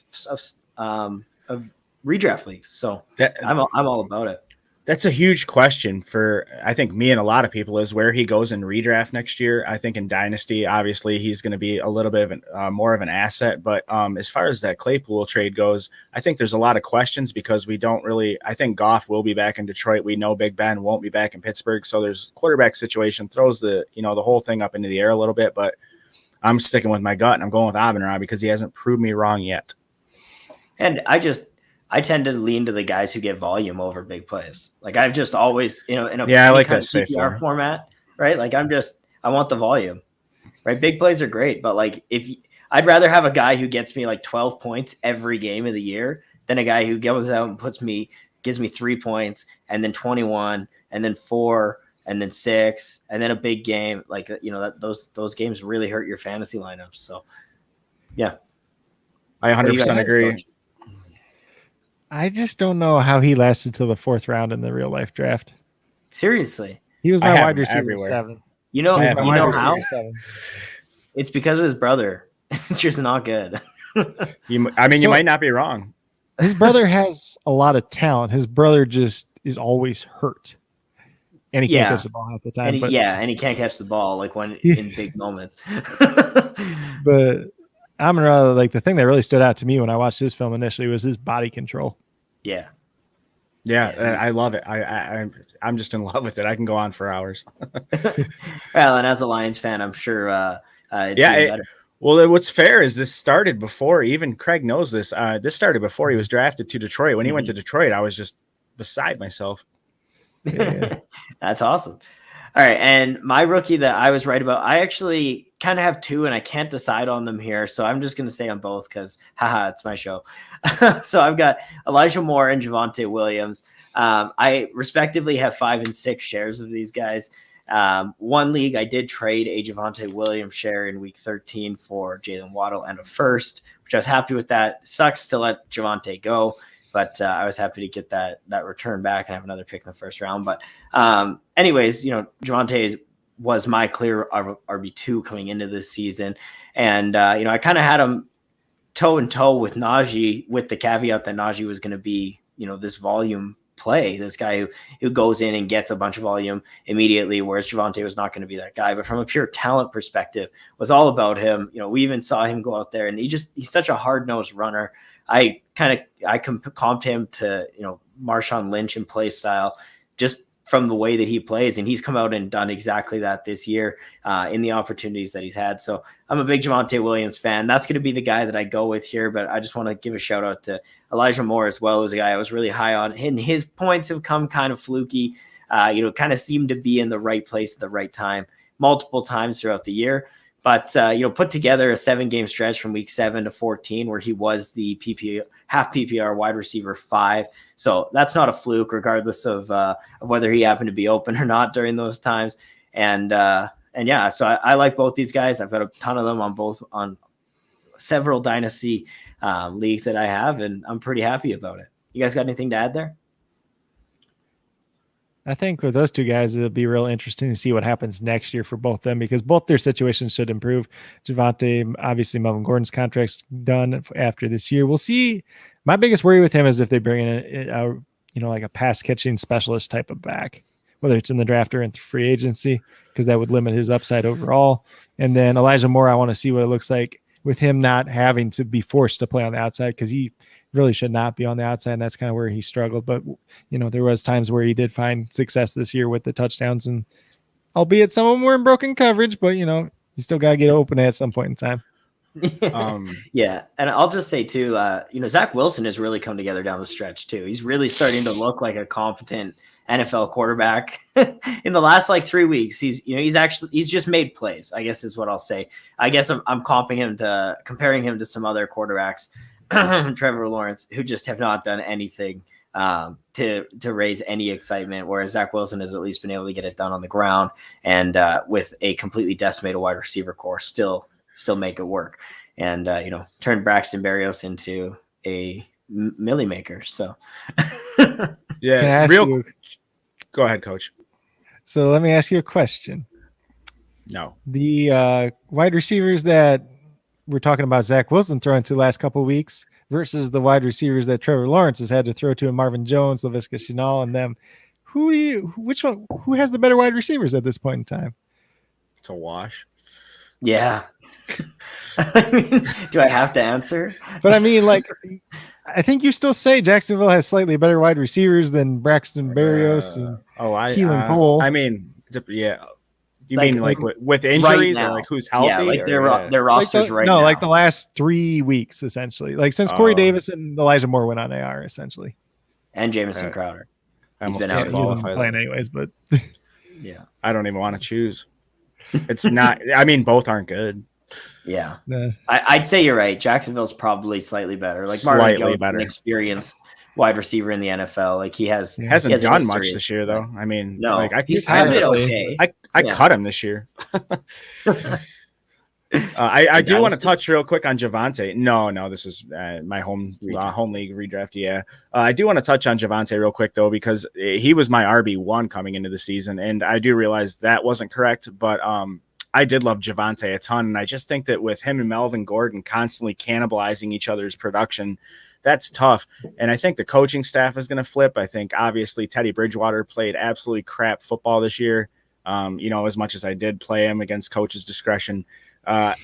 of redraft leagues. So I'm all about it. That's a huge question for, I think, me and a lot of people, is where he goes in redraft next year. I think in Dynasty, obviously, he's going to be a little bit of more of an asset. But as far as that Claypool trade goes, I think there's a lot of questions because I think Goff will be back in Detroit. We know Big Ben won't be back in Pittsburgh. So there's quarterback situation, throws the whole thing up into the air a little bit. But I'm sticking with my gut, and I'm going with Amon-Ra because he hasn't proved me wrong yet. And I tend to lean to the guys who get volume over big plays. Like, I've just always, in a I like that PPR format, right? Like, I want the volume, right? Big plays are great, but like, I'd rather have a guy who gets me like 12 points every game of the year than a guy who goes out and gives me 3 points and then 21 and then 4 and then 6 and then a big game. Like, those games really hurt your fantasy lineups. So, yeah, I 100% agree. I just don't know how he lasted till the 4th round in the real life draft. Seriously. He was my wide receiver 7. You know how? 7. It's because of his brother. It's just not good. You might not be wrong. His brother has a lot of talent. His brother just is always hurt. And he can't catch the ball half the time. And he can't catch the ball like when in big moments. But Amon-Ra, like, the thing that really stood out to me when I watched his film initially was his body control. Yeah, I love it. I'm just in love with it. I can go on for hours. Well, and as a Lions fan, I'm sure it's even better. Well, what's fair is this started before, even Craig knows this. This started before he was drafted to Detroit. When he went to Detroit, I was just beside myself. Yeah. That's awesome. All right, and my rookie that I was right about, I actually kind of have two, and I can't decide on them here, so I'm just going to say on both because, haha, it's my show. So I've got Elijah Moore and Javonte Williams. I respectively have 5 and 6 shares of these guys. One league, I did trade a Javonte Williams share in week 13 for Jalen Waddle and a first, which I was happy with that. Sucks to let Javonte go, but I was happy to get that return back and have another pick in the first round. But anyways, Javonte was my clear RB2 coming into this season. And, I kind of had him toe in toe with Najee, with the caveat that Najee was going to be, this volume play, this guy who goes in and gets a bunch of volume immediately, whereas Javonte was not going to be that guy. But from a pure talent perspective, was all about him. We even saw him go out there, and he's such a hard-nosed runner. I comped him to, Marshawn Lynch in play style, just from the way that he plays. And he's come out and done exactly that this year in the opportunities that he's had. So I'm a big Javonte Williams fan. That's going to be the guy that I go with here. But I just want to give a shout out to Elijah Moore as well, as a guy I was really high on. And his points have come kind of fluky, kind of seemed to be in the right place at the right time multiple times throughout the year. But, put together a 7-game stretch from week 7 to 14 where he was the half PPR wide receiver 5. So that's not a fluke, regardless of whether he happened to be open or not during those times. And yeah, so I like both these guys. I've got a ton of them on several dynasty leagues that I have, and I'm pretty happy about it. You guys got anything to add there? I think with those two guys, it'll be real interesting to see what happens next year for both them, because both their situations should improve. Javonte, obviously Melvin Gordon's contract's done after this year. We'll see. My biggest worry with him is if they bring in like a pass catching specialist type of back, whether it's in the draft or in free agency, because that would limit his upside overall. And then Elijah Moore, I want to see what it looks like with him not having to be forced to play on the outside, because he really should not be on the outside. And that's kind of where he struggled. But, there was times where he did find success this year with the touchdowns, and albeit some of them were in broken coverage, but, you still got to get open at some point in time. Yeah. And I'll just say too, Zach Wilson has really come together down the stretch too. He's really starting to look like a competent NFL quarterback in the last 3 weeks. He's just made plays, I guess is what I'll say. I guess I'm comparing him to some other quarterbacks, Trevor Lawrence, who just have not done anything to raise any excitement, whereas Zach Wilson has at least been able to get it done on the ground, and with a completely decimated wide receiver core, still make it work, and turn Braxton Berrios into a milli maker. So yeah, go ahead, Coach. So let me ask you a question. No, the wide receivers that we're talking about Zach Wilson throwing to the last couple of weeks versus the wide receivers that Trevor Lawrence has had to throw to, and Marvin Jones, Laviska Shenault, and them. Who has the better wide receivers at this point in time? It's a wash. Yeah. Do I have to answer? But I think you still say Jacksonville has slightly better wide receivers than Braxton Berrios and Keelan Cole. Yeah. You mean with injuries, right, or who's healthy? Yeah, their rosters now. No, the last 3 weeks, essentially. Since Corey Davis and Elijah Moore went on AR, essentially. And Jamison Crowder. He's been out. He wasn't playing anyways, but yeah. I don't even want to choose. It's not. Both aren't good. Yeah. Nah. I'd say you're right. Jacksonville's probably slightly better. Slightly Marvin better. An experienced wide receiver in the NFL. He hasn't done much this year, though. No, he's okay. I cut him this year. I do want to touch real quick on Javonte. No, this is my home league redraft. Yeah, I do want to touch on Javonte real quick though, because he was my RB1 coming into the season, and I do realize that wasn't correct, but I did love Javonte a ton, and I just think that with him and Melvin Gordon constantly cannibalizing each other's production, that's tough. And I think the coaching staff is going to flip. I think obviously Teddy Bridgewater played absolutely crap football this year. As much as I did play him against coach's discretion, I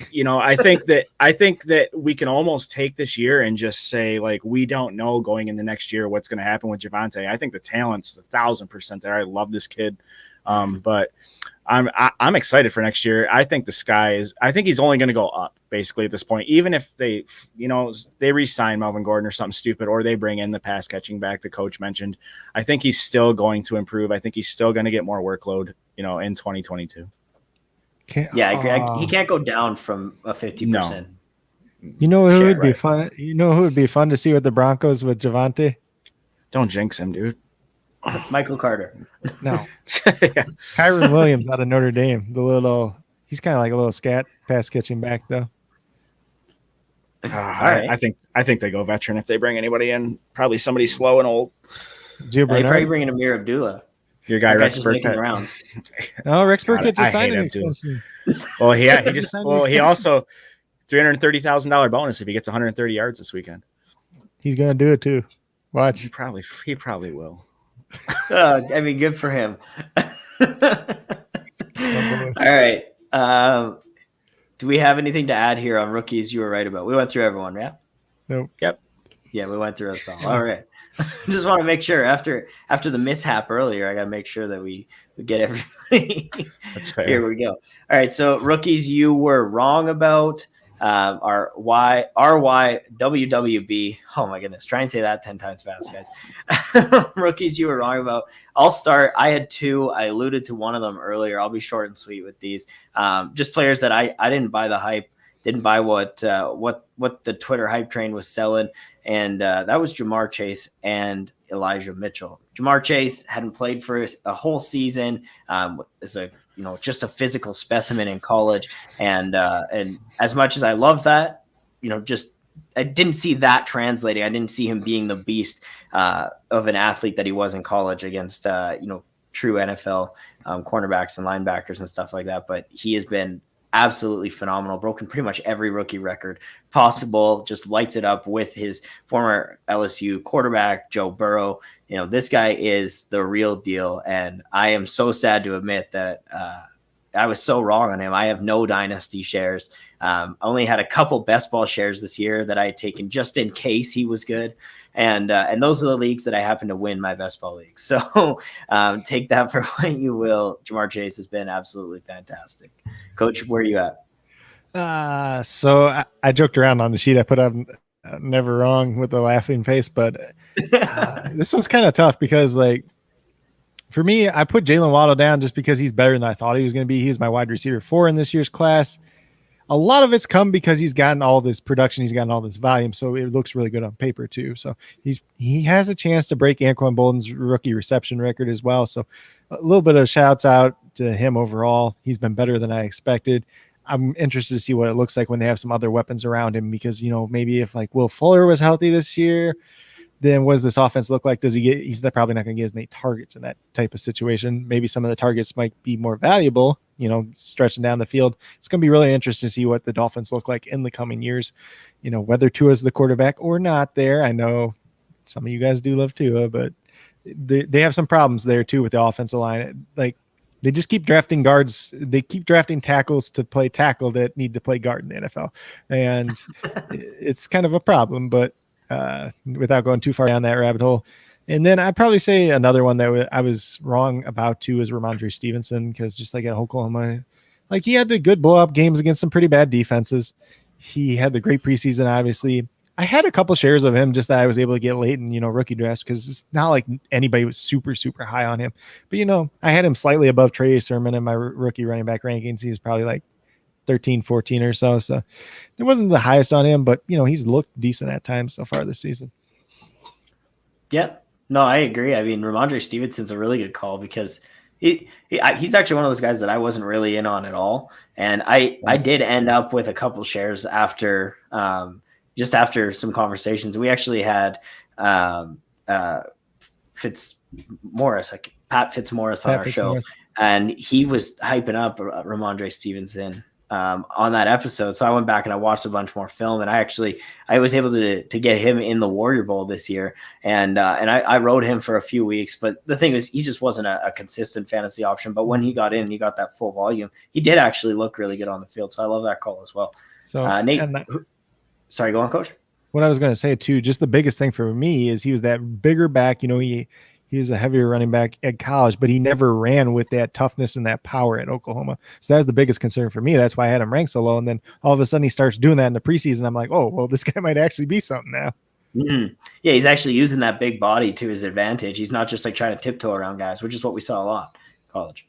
think that we can almost take this year and just say, we don't know going into next year what's going to happen with Javonte. I think the talent's 1,000% there. I love this kid. But I'm excited for next year. I think he's only going to go up basically at this point. Even if they re-sign Melvin Gordon or something stupid, or they bring in the pass catching back the coach mentioned, I think he's still going to improve. I think he's still going to get more workload, in 2022. Yeah, I agree. He can't go down from a 50%. No. You know who would be fun? You know who would be fun to see with the Broncos with Javonte? Don't jinx him, dude. Michael Carter. No. Kyron Williams out of Notre Dame. He's kind of like a little scat pass catching back though. All right. I think they go veteran if they bring anybody in. Probably somebody slow and old. They probably bring in Amir Abdullah. Your guy Rex Burkhead around. Oh, Rex Burkhead just signed an extension. Well, he also $330,000 bonus if he gets 130 yards this weekend. He's gonna do it too. Watch. He probably will. I mean, good for him. All right. Do we have anything to add here on rookies you were right about? We went through everyone, yeah? Nope. Yep. Yeah, we went through us all. All right. Just want to make sure after the mishap earlier, I got to make sure that we get everybody. That's fair. Here we go. All right. So rookies you were wrong about are RYWWB. Oh my goodness. Try and say that 10 times fast, guys. Rookies you were wrong about. I'll start. I had two. I alluded to one of them earlier. I'll be short and sweet with these. Just players that I didn't buy the hype, didn't buy what the Twitter hype train was selling. And that was Jamar Chase and Elijah Mitchell. Jamar Chase hadn't played for a whole season. Is just a physical specimen in college. And as much as I love that, I didn't see that translating. I didn't see him being the beast of an athlete that he was in college against true NFL cornerbacks and linebackers and stuff like that. But he has been absolutely phenomenal, broken pretty much every rookie record possible, just lights it up with his former LSU quarterback, Joe Burrow. This guy is the real deal. And I am so sad to admit that I was so wrong on him. I have no dynasty shares. Only had a couple best ball shares this year that I had taken just in case he was good. And those are the leagues that I happen to win my best ball league. So take that for what you will. Jamar Chase has been absolutely fantastic. Coach, where are you at? So I joked around on the sheet I put up, never wrong with the laughing face, but this was kind of tough because, for me, I put Jalen Waddle down just because he's better than I thought he was going to be. He's my wide receiver 4 in this year's class. A lot of it's come because he's gotten all this production. He's gotten all this volume. So it looks really good on paper too. So he has a chance to break Anquan Bolden's rookie reception record as well. So a little bit of shouts out to him overall. He's been better than I expected. I'm interested to see what it looks like when they have some other weapons around him, because, maybe if Will Fuller was healthy this year, then what does this offense look like? He's probably not going to get as many targets in that type of situation. Maybe some of the targets might be more valuable, stretching down the field. It's going to be really interesting to see what the Dolphins look like in the coming years, whether Tua's the quarterback or not there. I know some of you guys do love Tua, but they have some problems there too with the offensive line. They just keep drafting guards. They keep drafting tackles to play tackle that need to play guard in the NFL. And it's kind of a problem, but without going too far down that rabbit hole. And then I'd probably say another one that I was wrong about too is Ramondre Stevenson, because just like at Oklahoma, he had the good blow up games against some pretty bad defenses. He had the great preseason, obviously. I had a couple shares of him just that I was able to get late in, rookie drafts, because it's not like anybody was super, super high on him. But, I had him slightly above Trey Sermon in my rookie running back rankings. He was probably 13, 14 or so. So it wasn't the highest on him, but he's looked decent at times so far this season. Yeah, no, I agree. I mean, Ramondre Stevenson's a really good call, because he's actually one of those guys that I wasn't really in on at all. And I did end up with a couple shares after just after some conversations. We actually had Pat Fitzmaurice on our show, and he was hyping up Ramondre Stevenson on that episode. So I went back and I watched a bunch more film, and I was able to get him in the Warrior Bowl this year. And I rode him for a few weeks, but the thing is, he just wasn't a consistent fantasy option. But when he got in, he got that full volume. He did actually look really good on the field. So I love that call as well. So Nate, sorry, go on, Coach. What I was going to say too, just the biggest thing for me is he was that bigger back. He he was a heavier running back at college, but he never ran with that toughness and that power at Oklahoma. So that was the biggest concern for me. That's why I had him ranked so low. And then all of a sudden he starts doing that in the preseason. I'm like, oh, well, this guy might actually be something now. Mm-hmm. Yeah, he's actually using that big body to his advantage. He's not just like trying to tiptoe around guys, which is what we saw a lot in college.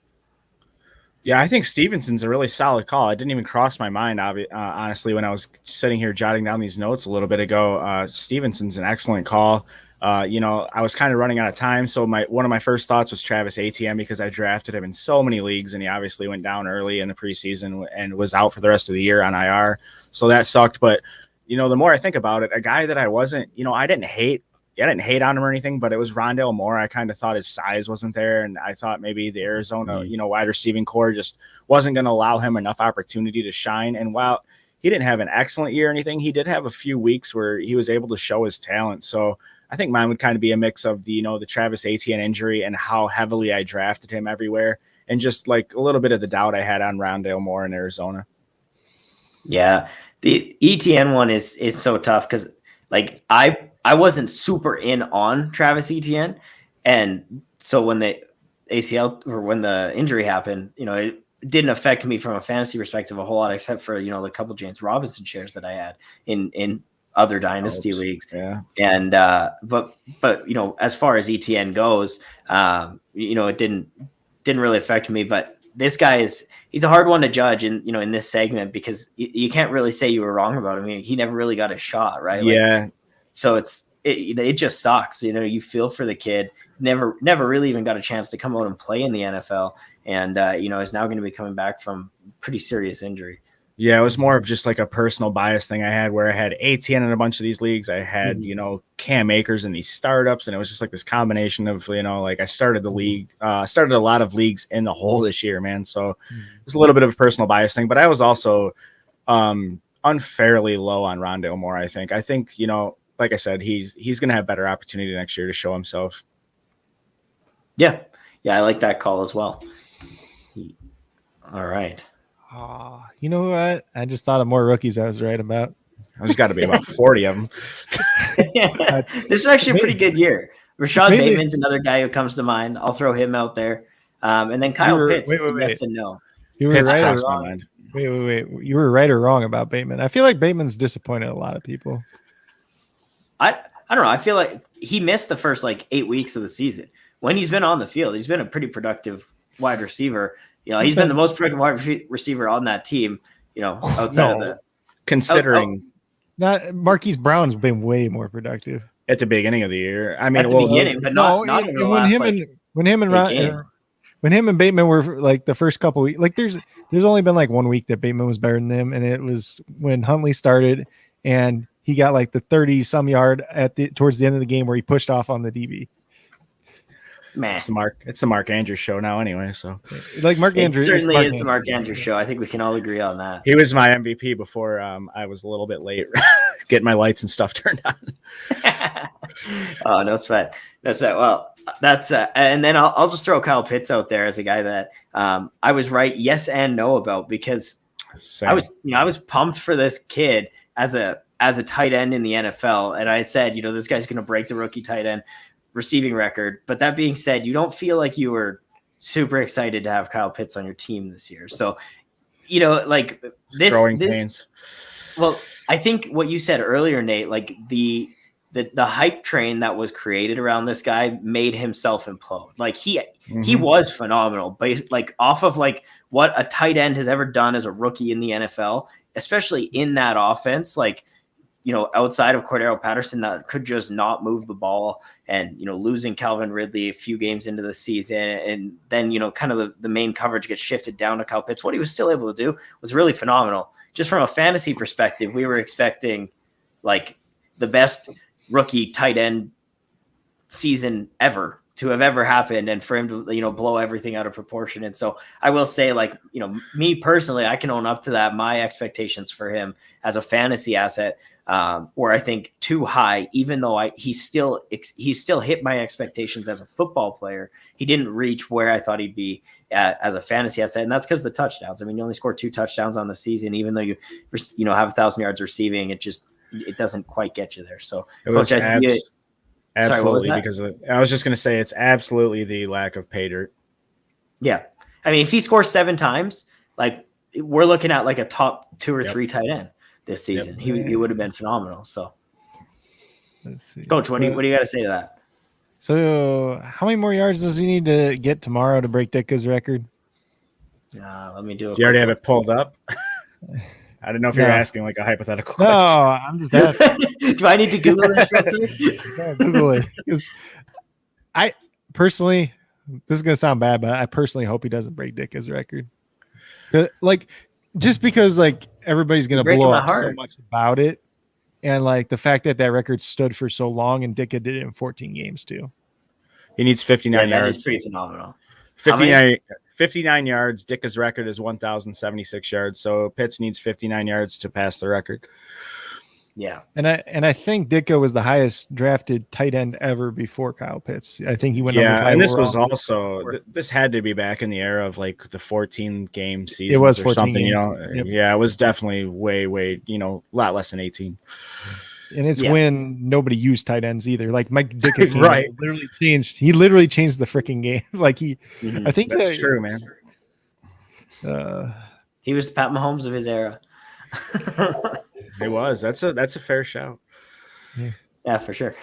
Yeah, I think Stevenson's a really solid call. It didn't even cross my mind, honestly, when I was sitting here jotting down these notes a little bit ago. Stevenson's an excellent call. I was kind of running out of time, so one of my first thoughts was Travis Etienne because I drafted him in so many leagues, and he obviously went down early in the preseason and was out for the rest of the year on IR. So that sucked. But the more I think about it, a guy that I wasn't, I didn't hate on him or anything, but it was Rondale Moore. I kind of thought his size wasn't there, and I thought maybe the Arizona, wide receiving core just wasn't going to allow him enough opportunity to shine. And while he didn't have an excellent year or anything, he did have a few weeks where he was able to show his talent. So I think mine would kind of be a mix of the Travis Etienne injury and how heavily I drafted him everywhere, and just like a little bit of the doubt I had on Rondale Moore in Arizona. Yeah, the Etienne one is so tough because like I wasn't super in on Travis Etienne, and so when the ACL or when the injury happened, it didn't affect me from a fantasy perspective a whole lot, except for the couple James Robinson shares that I had in other dynasty leagues. Yeah, and but as far as Etienne goes, it didn't really affect me, but this guy he's a hard one to judge in this segment because you can't really say you were wrong about him. I mean, he never really got a shot, right? Yeah. So it just sucks. You feel for the kid. Never really even got a chance to come out and play in the NFL, and is now going to be coming back from pretty serious injury. Yeah, it was more of just like a personal bias thing I had where I had ATN in a bunch of these leagues. I had, Cam Akers in these startups, and it was just like this combination of, I started the league, started a lot of leagues in the hole this year, man. So it's a little bit of a personal bias thing, but I was also unfairly low on Rondale Moore. I think, like I said, he's going to have better opportunity next year to show himself. Yeah. Yeah. I like that call as well. All right. Oh, you know what? I just thought of more rookies I was right about. There's got to be about 40 of them. This is actually a pretty good year. Rashad Bateman's another guy who comes to mind. I'll throw him out there. And then Kyle Pitts. Yes and no. You were Pitts right or my wrong? mind. Wait. You were right or wrong about Bateman. I feel like Bateman's disappointed a lot of people. I don't know. I feel like he missed the first 8 weeks of the season. When he's been on the field, he's been a pretty productive wide receiver. He's been the most productive wide receiver on that team, outside of the considering not Marquise Brown's been way more productive at the beginning of the year. I mean, at the beginning, but not in the last, when him and Bateman were the first couple weeks, there's only been 1 week that Bateman was better than him, and it was when Huntley started and he got the 30 some yard towards the end of the game where he pushed off on the DB. Man, it's the Mark Andrews show now anyway. So Mark Andrews certainly is the Mark Andrews show. I think we can all agree on that. He was my MVP before I was a little bit late getting my lights and stuff turned on. Oh, no sweat. Well, that's and then I'll just throw Kyle Pitts out there as a guy that I was right yes and no about because I was pumped for this kid as a tight end in the NFL, and I said this guy's going to break the rookie tight end receiving record. But that being said, you don't feel like you were super excited to have Kyle Pitts on your team this year. So, growing pains. Well, I think what you said earlier, Nate, the hype train that was created around this guy made him self-implode. He was phenomenal, but off of what a tight end has ever done as a rookie in the NFL, especially in that offense, outside of Cordero Patterson that could just not move the ball and, losing Calvin Ridley a few games into the season. And then, kind of the main coverage gets shifted down to Kyle Pitts. What he was still able to do was really phenomenal. Just from a fantasy perspective, we were expecting the best rookie tight end season ever to have ever happened, and for him to, blow everything out of proportion. And so I will say, me personally, I can own up to that. My expectations for him as a fantasy asset were, I think, too high, even though he still hit my expectations as a football player. He didn't reach where I thought he'd be as a fantasy asset. And that's because of the touchdowns. I mean, you only scored 2 touchdowns on the season, even though you have 1,000 yards receiving, it doesn't quite get you there. So it was Absolutely, Sorry, because I was just going to say it's absolutely the lack of pay dirt. Yeah. I mean, if he scores 7 times, like we're looking at like a top 2 or 3 tight end this season. He would have been phenomenal. So, let's see. Coach, what do you got to say to that? So, how many more yards does he need to get tomorrow to break Ditka's record? Let me do it. Do you already have it pulled up? I don't know if you're asking like a hypothetical question. No, I'm just asking. Do I need to Google this real quick? Yeah, Google it. Because I personally, this is gonna sound bad, but I personally hope he doesn't break Ditka's record. Like, just because like everybody's gonna blow up so much about it, and like the fact that record stood for so long, and Ditka did it in 14 games too. He needs 59 yards. That's pretty phenomenal. 59 yards. Ditka's record is 1,076 yards. So Pitts needs 59 yards to pass the record. Yeah. And I think Ditka was the highest drafted tight end ever before Kyle Pitts. I think he went number 5 and this overall. was also this had to be back in the era of like the 14 game seasons. It was or something, games. Yep. Yeah, it was definitely way, a lot less than 18. And it's when nobody used tight ends either. Like Mike Ditka literally changed. He literally changed the freaking game. Like I think that's true, man. He was the Pat Mahomes of his era. It was. That's a fair shout. Yeah, for sure.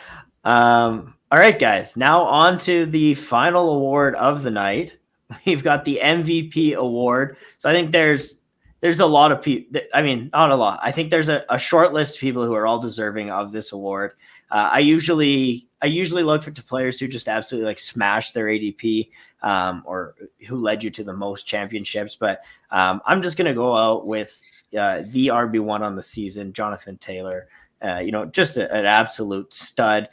All right, guys. Now on to the final award of the night. We've got the MVP award. So I think there's a lot of people. I mean, not a lot. I think there's a short list of people who are all deserving of this award. I usually look for players who just absolutely like smash their ADP or who led you to the most championships. But I'm just gonna go out with the RB1 on the season, Jonathan Taylor. Just an absolute stud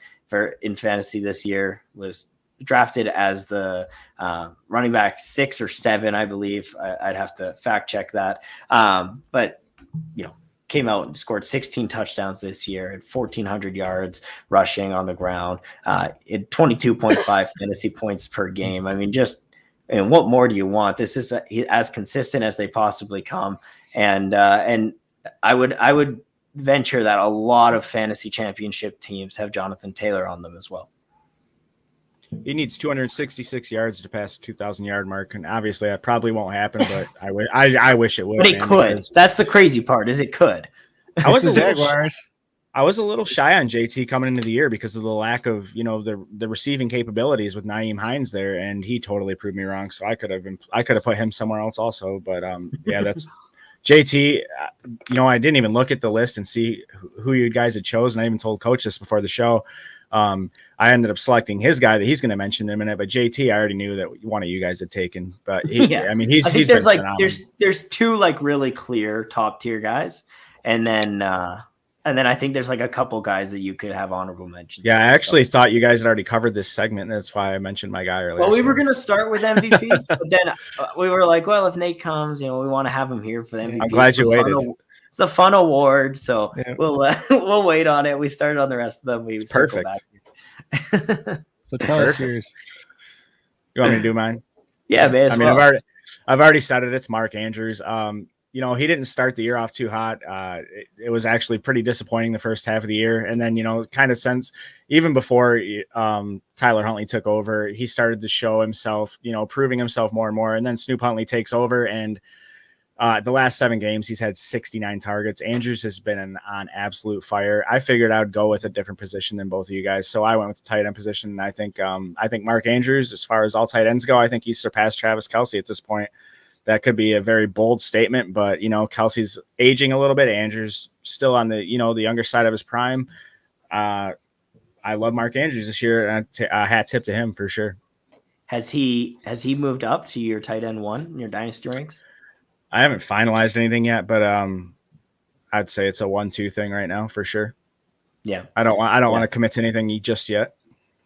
in fantasy this year. Was drafted as the running back 6 or 7, I believe. I'd have to fact check that. But came out and scored 16 touchdowns this year at 1,400 yards rushing on the ground. At 22.5 fantasy points per game. I mean, and what more do you want? This is as consistent as they possibly come. And I would venture that a lot of fantasy championship teams have Jonathan Taylor on them as well. He needs 266 yards to pass the 2,000 yard mark, and obviously that probably won't happen. But I wish it would. But it could. That's the crazy part. Is it could. I was a little shy on JT coming into the year because of the lack of the receiving capabilities with Nyheim Hines there, and he totally proved me wrong. So I could have put him somewhere else also. But that's JT. I didn't even look at the list and see who you guys had chosen. I even told Coach this before the show. I ended up selecting his guy that he's going to mention in a minute, but JT, I already knew that one of you guys had taken, but he's there's like, there's 2 like really clear top tier guys. And then I think there's like a couple guys that you could have honorable mentions. Yeah. I actually thought you guys had already covered this segment. And that's why I mentioned my guy earlier. Well, we were going to start with MVPs, but then we were like, well, if Nate comes, we want to have him here for the MVP. I'm glad you waited. It's the fun award. So we'll wait on it. We started on the rest of them. It's perfect. So tell us yours. You want me to do mine? Yeah, man. I mean, I've already said it. It's Mark Andrews. He didn't start the year off too hot. It was actually pretty disappointing the first half of the year. And then, kind of since even before Tyler Huntley took over, he started to show himself, proving himself more and more. And then Snoop Huntley takes over, and the last 7 games, he's had 69 targets. Andrews has been on absolute fire. I figured I would go with a different position than both of you guys. So I went with the tight end position. And I think Mark Andrews, as far as all tight ends go, I think he's surpassed Travis Kelce at this point. That could be a very bold statement, but Kelsey's aging a little bit. Andrews still on the the younger side of his prime. I love Mark Andrews this year, and hat tip to him for sure. Has he moved up to your tight end 1 in your dynasty ranks? I haven't finalized anything yet, but I'd say it's a 1-2 thing right now for sure. Yeah, I don't want to commit to anything just yet.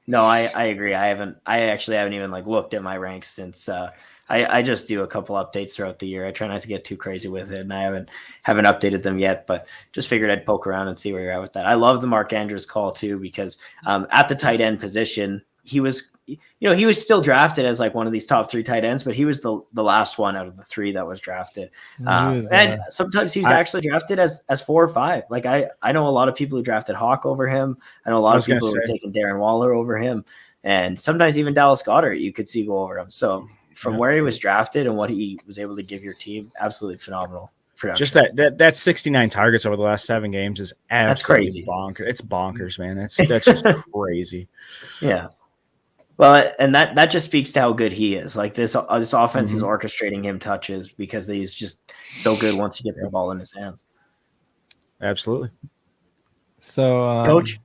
No, I agree. I actually haven't even looked at my ranks since. I just do a couple updates throughout the year. I try not to get too crazy with it, and I haven't updated them yet, but just figured I'd poke around and see where you're at with that. I love the Mark Andrews call too, because at the tight end position, he was, he was still drafted as like one of these top 3 tight ends, but he was the last one out of the 3 that was drafted. And sometimes he's actually drafted as 4 or 5. Like I know a lot of people who drafted Hawk over him. I know a lot of people who were taking Darren Waller over him, and sometimes even Dallas Goedert you could see go over him. So from where he was drafted and what he was able to give your team, absolutely phenomenal production. Just that 69 targets over the last 7 games is absolutely crazy. Bonkers. It's bonkers, man. That's just crazy. Yeah. Well, and that just speaks to how good he is. Like this offense is orchestrating him touches because he's just so good once he gets the ball in his hands. Absolutely. So, Coach,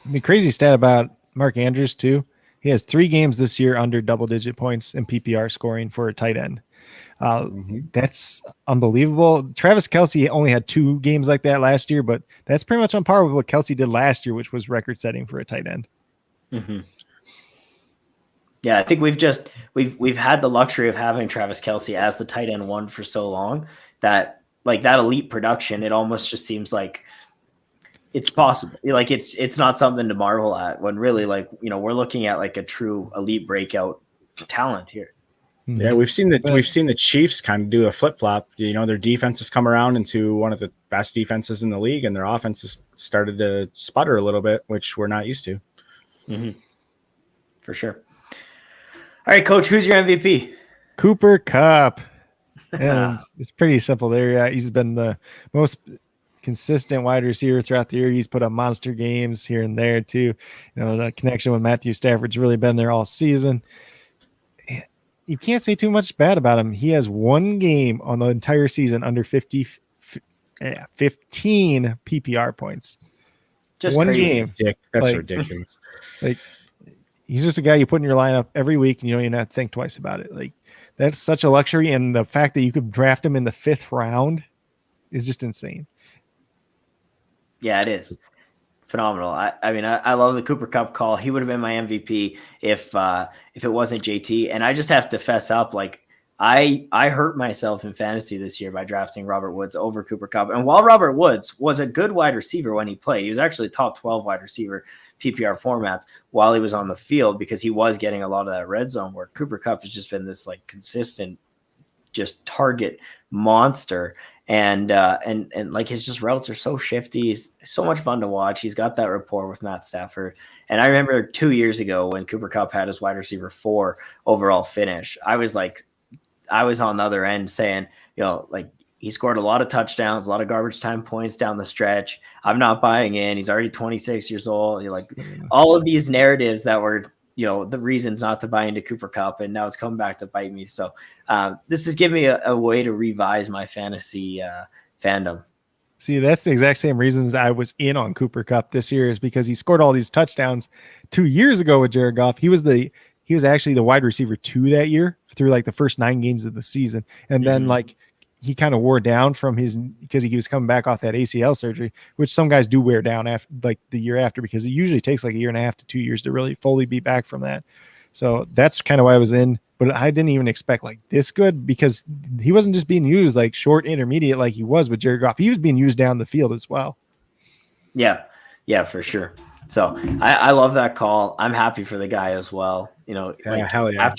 the crazy stat about Mark Andrews too. He has 3 games this year under double-digit points in PPR scoring for a tight end. That's unbelievable. Travis Kelce only had 2 games like that last year, but that's pretty much on par with what Kelce did last year, which was record-setting for a tight end. Mm-hmm. Yeah, I think we've had the luxury of having Travis Kelce as the tight end 1 for so long that like that elite production, it almost just seems like it's possible. Like it's not something to marvel at when really like, we're looking at like a true elite breakout talent here. Yeah, we've seen the Chiefs kind of do a flip-flop. Their defense has come around into one of the best defenses in the league, and their offense has started to sputter a little bit, which we're not used to. Mm-hmm. For sure. All right, Coach, who's your MVP? Cooper Kupp. And it's pretty simple there. He's been the most consistent wide receiver throughout the year. He's put up monster games here and there too. The connection with Matthew Stafford's really been there all season. You can't say too much bad about him. He has 1 game on the entire season under 15 PPR points. Just 1 crazy. game. That's ridiculous. Like he's just a guy you put in your lineup every week and you don't even have to think twice about it. Like that's such a luxury. And the fact that you could draft him in the 5th round is just insane. Yeah, it is phenomenal. I mean, I love the Cooper Kupp call. He would have been my MVP if it wasn't JT. And I just have to fess up. Like I hurt myself in fantasy this year by drafting Robert Woods over Cooper Kupp. And while Robert Woods was a good wide receiver when he played, he was actually top 12 wide receiver PPR formats while he was on the field because he was getting a lot of that red zone work. Cooper Kupp has just been this like consistent, just target monster. And like his just routes are so shifty. He's so much fun to watch. He's got that rapport with Matt Stafford. And I remember 2 years ago when Cooper Kupp had his wide receiver 4 overall finish, I was on the other end saying, like he scored a lot of touchdowns, a lot of garbage time points down the stretch. I'm not buying in. He's already 26 years old. Like all of these narratives that were, the reasons not to buy into Cooper Kupp, and now it's coming back to bite me. So this is giving me a way to revise my fantasy fandom. See, that's the exact same reasons I was in on Cooper Kupp this year is because he scored all these touchdowns 2 years ago with Jared Goff. He was actually the wide receiver 2 that year through like the first 9 games of the season. And then like he kind of wore down because he was coming back off that ACL surgery, which some guys do wear down after like the year after, because it usually takes like 1.5 to 2 years to really fully be back from that. So that's kind of why I was in, but I didn't even expect like this good because he wasn't just being used like short intermediate like he was with Jared Goff. He was being used down the field as well. Yeah, for sure. So I love that call. I'm happy for the guy as well. Hell yeah.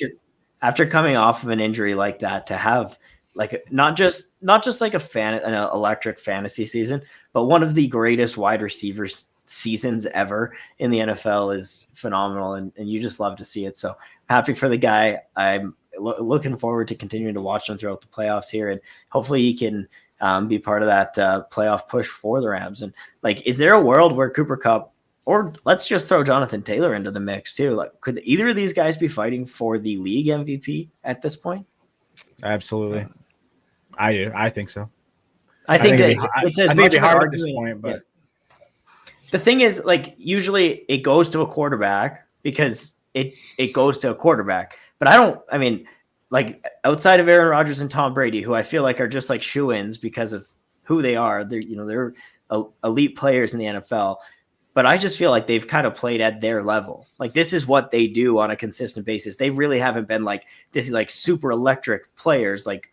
After coming off of an injury like that, to have like not just like an electric fantasy season, but one of the greatest wide receivers seasons ever in the NFL is phenomenal, and you just love to see it. So happy for the guy. I'm looking forward to continuing to watch him throughout the playoffs here, and hopefully he can be part of that playoff push for the Rams. And like, is there a world where Cooper Kupp, or let's just throw Jonathan Taylor into the mix too? Like, could either of these guys be fighting for the league MVP at this point? Absolutely. I do. I think so. I think it's as much of an hard at this argument. point, but yeah. The thing is, like, usually it goes to a quarterback because it goes to a quarterback. But I mean, like, outside of Aaron Rodgers and Tom Brady, who I feel like are just like shoo-ins because of who they are, they're elite players in the NFL. But I just feel like they've kind of played at their level. Like, this is what they do on a consistent basis. They really haven't been like this, like super electric players, like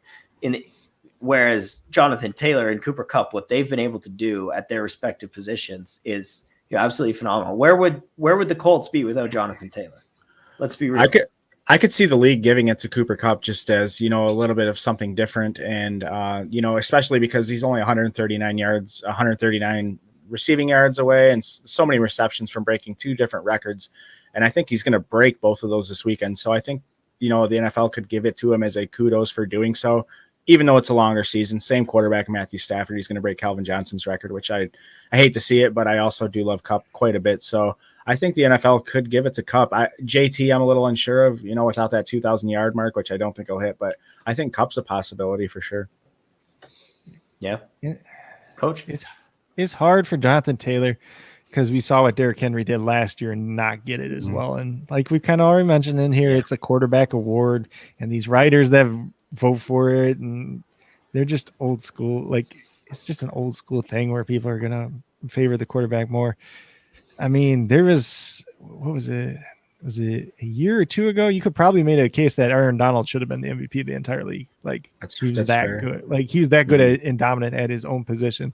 whereas Jonathan Taylor and Cooper Kupp, what they've been able to do at their respective positions is absolutely phenomenal. Where would the Colts be without Jonathan Taylor? Let's be real. I could see the league giving it to Cooper Kupp just as, a little bit of something different. And, especially because he's only 139 receiving yards away and so many receptions from breaking 2 different records. And I think he's going to break both of those this weekend. So I think, the NFL could give it to him as a kudos for doing so, even though it's a longer season. Same quarterback, Matthew Stafford. He's going to break Calvin Johnson's record, which I hate to see it, but I also do love Kupp quite a bit. So I think the NFL could give it to Kupp. JT, I'm a little unsure of, without that 2,000 yard mark, which I don't think he'll hit, but I think Kupp's a possibility for sure. Yeah. Coach? It's hard for Jonathan Taylor because we saw what Derrick Henry did last year and not get it as well. And like we kind of already mentioned in here, it's a quarterback award, and these writers that vote for it, and they're just old school. Like, it's just an old school thing where people are going to favor the quarterback more. I mean, there was, what was it? Was it a year or 2 ago? You could probably make a case that Aaron Donald should have been the MVP of the entire league. Like, he was that fair. good. Like, he was that good at, and dominant at his own position.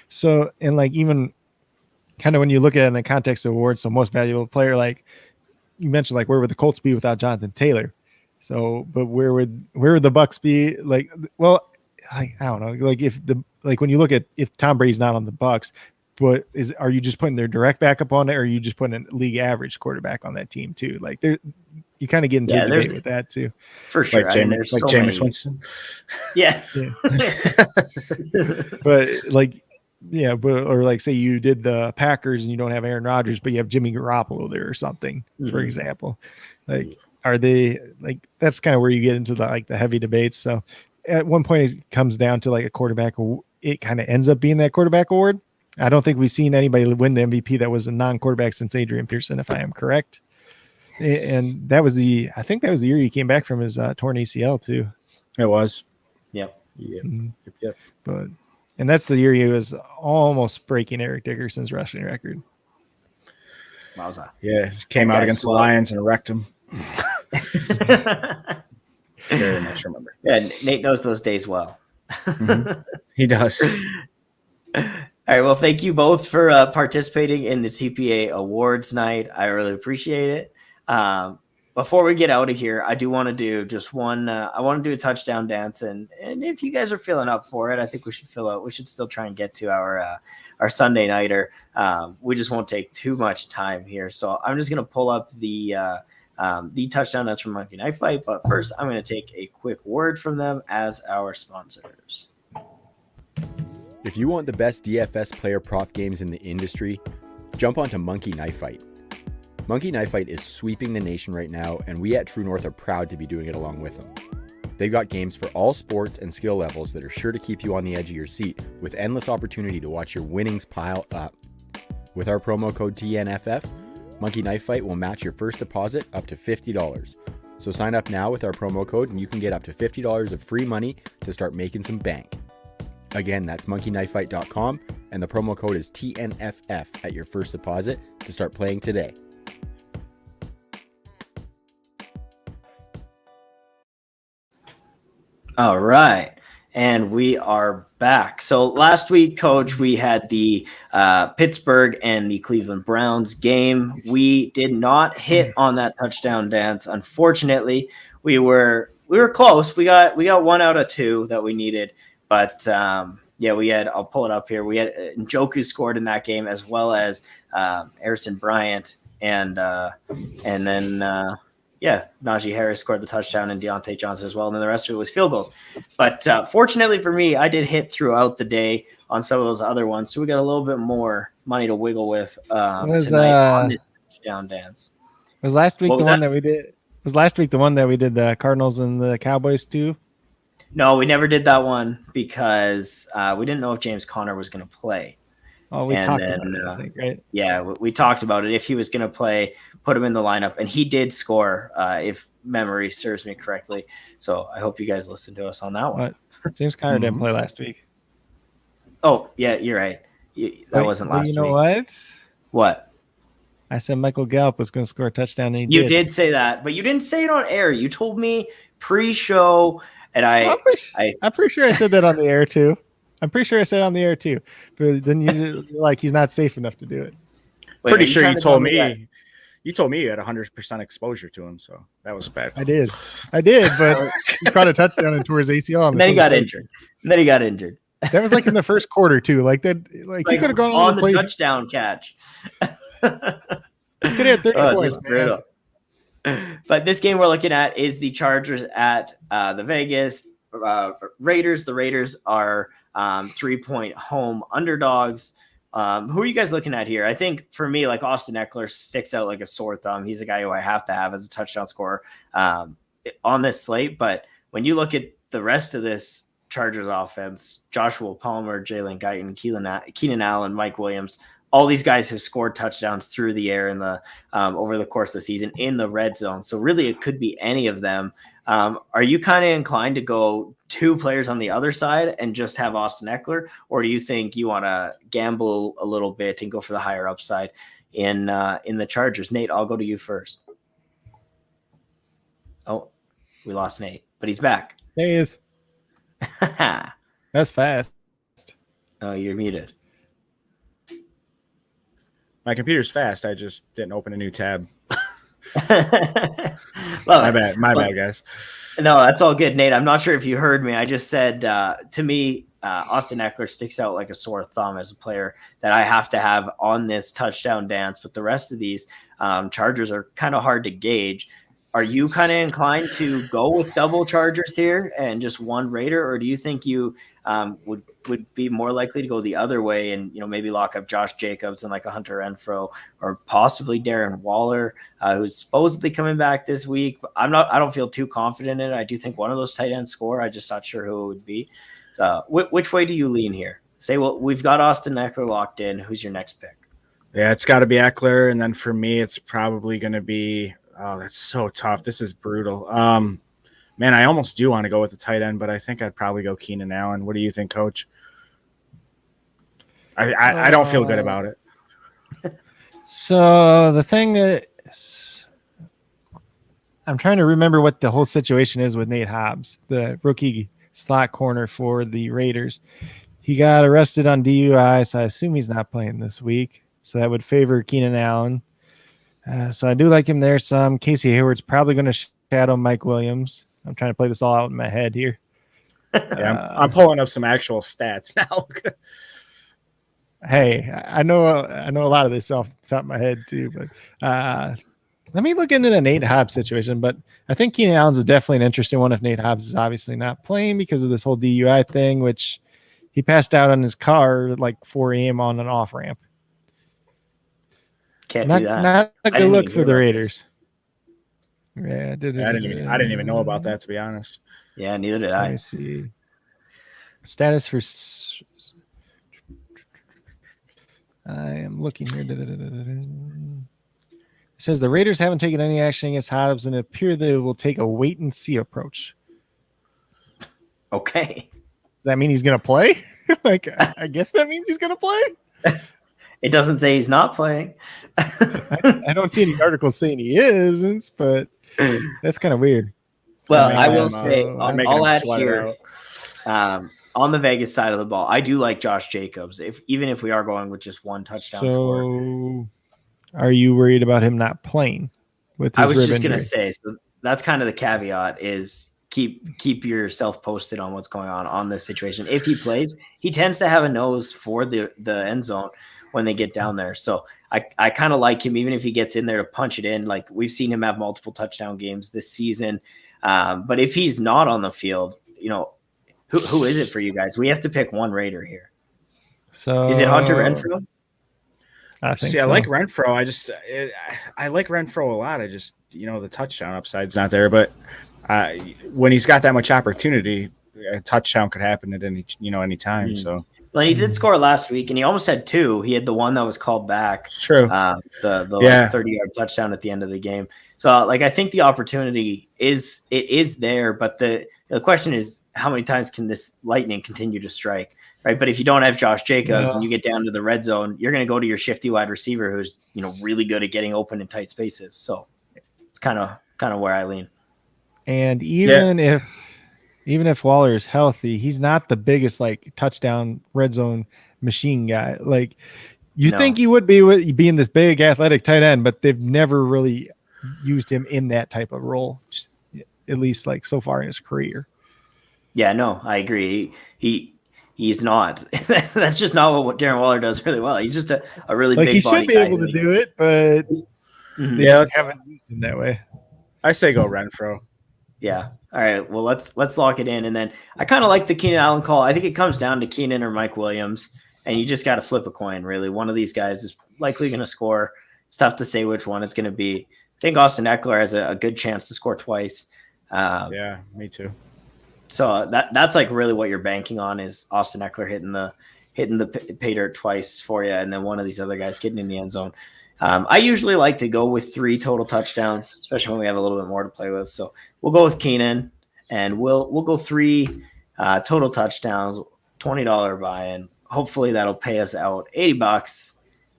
So, and like, even kind of when you look at it in the context of awards, so most valuable player, like you mentioned, like, where would the Colts be without Jonathan Taylor? So, but where would the Bucks be? Like, well, like, I don't know. Like, when you look at, if Tom Brady's not on the Bucks, but are you just putting their direct backup on it, or are you just putting a league average quarterback on that team too? Like, you kind of get into a debate with that too. For sure. Like Jameis Winston. Yeah. But like, yeah, or like, say you did the Packers and you don't have Aaron Rodgers, but you have Jimmy Garoppolo there or something, for example. Like, are they, like, that's kind of where you get into the heavy debates. So at one point it comes down to like a quarterback. It kind of ends up being that quarterback award. I don't think we've seen anybody win the MVP that was a non-quarterback since Adrian Peterson, if I am correct. And I think that was the year he came back from his torn ACL too. It was. Yep. Yep. And that's the year he was almost breaking Eric Dickerson's rushing record. Wowza. Yeah. Came out against the Lions and wrecked him. Very much remember. Yeah. Nate knows those days well. He does. All right. Well, thank you both for participating in the TPA Awards night. I really appreciate it. Before we get out of here, I do want to do just one. I want to do a touchdown dance, and if you guys are feeling up for it, I think we should We should still try and get to our Sunday nighter. We just won't take too much time here, so I'm just gonna pull up the touchdown dance from Monkey Knife Fight. But first, I'm gonna take a quick word from them as our sponsors. If you want the best DFS player prop games in the industry, jump onto Monkey Knife Fight. Monkey Knife Fight is sweeping the nation right now, and we at True North are proud to be doing it along with them. They've got games for all sports and skill levels that are sure to keep you on the edge of your seat, with endless opportunity to watch your winnings pile up. With our promo code TNFF, Monkey Knife Fight will match your first deposit up to $50. So sign up now with our promo code and you can get up to $50 of free money to start making some bank. Again, that's monkeyknifefight.com, and the promo code is TNFF at your first deposit to start playing today. All right. And we are back. So last week, Coach, we had the Pittsburgh and the Cleveland Browns game. We did not hit on that touchdown dance. Unfortunately, we were close. We got 1 out of 2 that we needed. But we had, I'll pull it up here. We had Njoku scored in that game, as well as Harrison Bryant, and then Najee Harris scored the touchdown, and Deontay Johnson as well. And then the rest of it was field goals. But fortunately for me, I did hit throughout the day on some of those other ones, so we got a little bit more money to wiggle with tonight on this touchdown dance. Was last week the one that we did? Was last week the one that we did the Cardinals and the Cowboys too? No, we never did that one because we didn't know if James Conner was going to play. Oh, we talked about it, I think, right? Yeah, we talked about it. If he was going to play, put him in the lineup, and he did score, if memory serves me correctly. So I hope you guys listened to us on that one. What? James Conner didn't play last week. Oh, yeah, you're right. That wasn't last week. You know what? What? I said Michael Gallup was going to score a touchdown, and you did say that, but you didn't say it on air. You told me pre-show, and I'm pretty sure I said that on the air too. I'm pretty sure I said it on the air too. But then you're like, he's not safe enough to do it. Pretty sure you told me. You told me you had 100% exposure to him, so that was a bad call. I did, but he caught a touchdown and tore his ACL. And then he got injured. That was like in the first quarter too. Like that, like he could have gone on the touchdown catch. He could have had 30 points, man. But this game we're looking at is the Chargers at the Vegas Raiders. The Raiders are 3-point home underdogs. Who are you guys looking at here? I think for me, like Austin Eckler sticks out like a sore thumb. He's a guy who I have to have as a touchdown scorer on this slate. But when you look at the rest of this Chargers offense, Joshua Palmer, Jalen Guyton, Keenan Allen, Mike Williams, all these guys have scored touchdowns through the air in the over the course of the season in the red zone. So really it could be any of them. Are you kind of inclined to go two players on the other side and just have Austin Eckler? Or do you think you want to gamble a little bit and go for the higher upside in the Chargers? Nate, I'll go to you first. Oh, we lost Nate, but he's back. There he is. That's fast. Oh, you're muted. My computer's fast. I just didn't open a new tab. My bad, guys. No, that's all good, Nate. I'm not sure if you heard me. I just said to me, Austin Eckler sticks out like a sore thumb as a player that I have to have on this touchdown dance. But the rest of these Chargers are kind of hard to gauge. Are you kind of inclined to go with double Chargers here and just one Raider, or do you think you would be more likely to go the other way and maybe lock up Josh Jacobs and like a Hunter Renfro or possibly Darren Waller, who's supposedly coming back this week? But I don't feel too confident in it. I do think one of those tight ends score. I'm just not sure who it would be. So which way do you lean here? Say, well, we've got Austin Eckler locked in. Who's your next pick? Yeah, it's got to be Eckler, and then for me, it's probably going to be. Oh, that's so tough. This is brutal. Man, I almost do want to go with the tight end, but I think I'd probably go Keenan Allen. What do you think, Coach? I don't feel good about it. So the thing is, I'm trying to remember what the whole situation is with Nate Hobbs, the rookie slot corner for the Raiders. He got arrested on DUI, so I assume he's not playing this week. So that would favor Keenan Allen. So I do like him there some. Casey Hayward's probably going to shadow Mike Williams. I'm trying to play this all out in my head here. Yeah, I'm pulling up some actual stats now. Hey, I know a lot of this off the top of my head too, but let me look into the Nate Hobbs situation. But I think Keenan Allen's definitely an interesting one if Nate Hobbs is obviously not playing because of this whole DUI thing, which he passed out on his car at like 4 a.m. on an off ramp. Can't do that. Not a good look for the Raiders. Yeah, I didn't even know about that, to be honest. Yeah, neither did I. Let me see. Status for. I am looking here. It says the Raiders haven't taken any action against Hobbs and appear they will take a wait and see approach. Okay. Does that mean he's going to play? I guess that means he's going to play. It doesn't say he's not playing. I don't see any articles saying he isn't, but that's kind of weird. Well, I will say, I'll add here, on the Vegas side of the ball, I do like Josh Jacobs, even if we are going with just one touchdown score. Are you worried about him not playing with his rib injury? I was just going to say, so that's kind of the caveat is keep yourself posted on what's going on this situation. If he plays, he tends to have a nose for the end zone when they get down there. So I kind of like him, even if he gets in there to punch it in. Like we've seen him have multiple touchdown games this season. But if he's not on the field, who is it for you guys? We have to pick one Raider here. So is it Hunter Renfro? I think I like Renfro. I like Renfro a lot. I just, the touchdown upside's not there, but when he's got that much opportunity, a touchdown could happen at any time. So. Well, he did score last week, and he almost had two. He had the one that was called back. True. The 30-yard touchdown at the end of the game. So, I think the opportunity is there, but the question is how many times can this lightning continue to strike, right? But if you don't have Josh Jacobs and you get down to the red zone, you're going to go to your shifty wide receiver who's really good at getting open in tight spaces. So it's kind of where I lean. And even if Waller is healthy, he's not the biggest touchdown red zone machine guy. You No. think he would be with being this big athletic tight end, but they've never really used him in that type of role, at least like so far in his career. Yeah, no, I agree. He's not. That's just not what Darren Waller does really well. He's just a really Like big he body should be guy able to who- do it, but Mhm. they just haven't used him that way. I say go Renfro. Yeah. All right. Well, let's lock it in, and then I kind of like the Keenan Allen call. I think it comes down to Keenan or Mike Williams, and you just got to flip a coin. Really, one of these guys is likely going to score. It's tough to say which one it's going to be. I think Austin Eckler has a good chance to score twice. Yeah, me too. So that's like really what you're banking on is Austin Eckler hitting the pay dirt twice for you, and then one of these other guys getting in the end zone. I usually like to go with 3 total touchdowns, especially when we have a little bit more to play with. So we'll go with Keenan, and we'll go 3 total touchdowns, $20 buy-in. Hopefully that'll pay us out $80,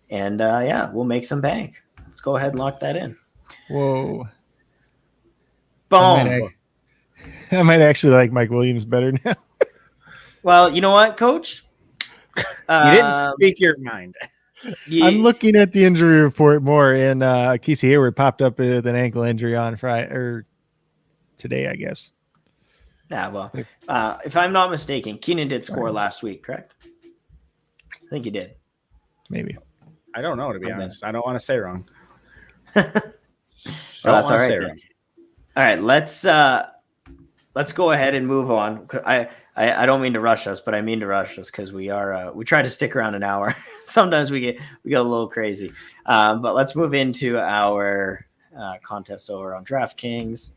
and yeah, we'll make some bank. Let's go ahead and lock that in. Whoa. Boom. I might actually like Mike Williams better now. Well, you know what, Coach? You didn't speak your mind. I'm looking at the injury report more, and Kesey Hayward popped up with an ankle injury on Friday or today, I guess. Yeah, well, if I'm not mistaken, Keenan did score last week, correct? I think he did. Maybe. I don't know, to be honest. I don't want to say wrong. Well, that's all right. Then. All right, let's go ahead and move on. I don't mean to rush us, but I mean to rush us because we try to stick around an hour. Sometimes we get a little crazy. But let's move into our contest over on DraftKings.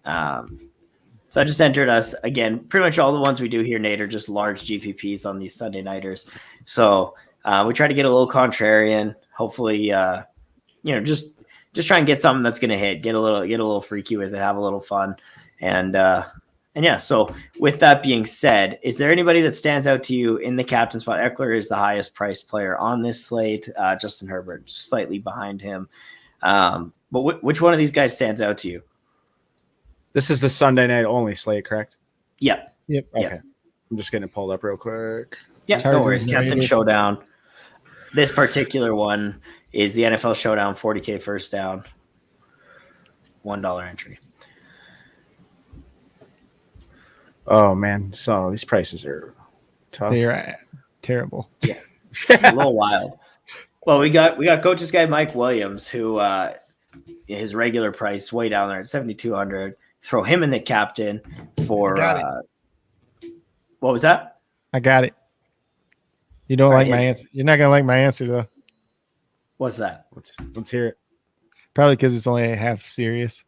So I just entered us again. Pretty much all the ones we do here, Nate, are just large GPPs on these Sunday nighters. So we try to get a little contrarian. Hopefully, just try and get something that's going to hit. Get a little freaky with it. Have a little fun, and yeah. So with that being said, is there anybody that stands out to you in the captain spot? Eckler is the highest priced player on this slate. Justin Herbert just slightly behind him. But which one of these guys stands out to you? This is the Sunday night only slate, correct? Yep. Yep. Okay. Yep. I'm just getting it pulled up real quick. Yeah, no Chargers, worries. Captain Raiders. Showdown. This particular one is the NFL Showdown 40K first down. $1 entry. Oh man, so these prices are tough. They're terrible. A little wild. Well, we got Coach's guy Mike Williams, who his regular price way down there at $7,200. Throw him in the captain for what was that? I got it. You don't All like right, my answer. You're not gonna like my answer though. What's that? Let's hear it. Probably because it's only half serious.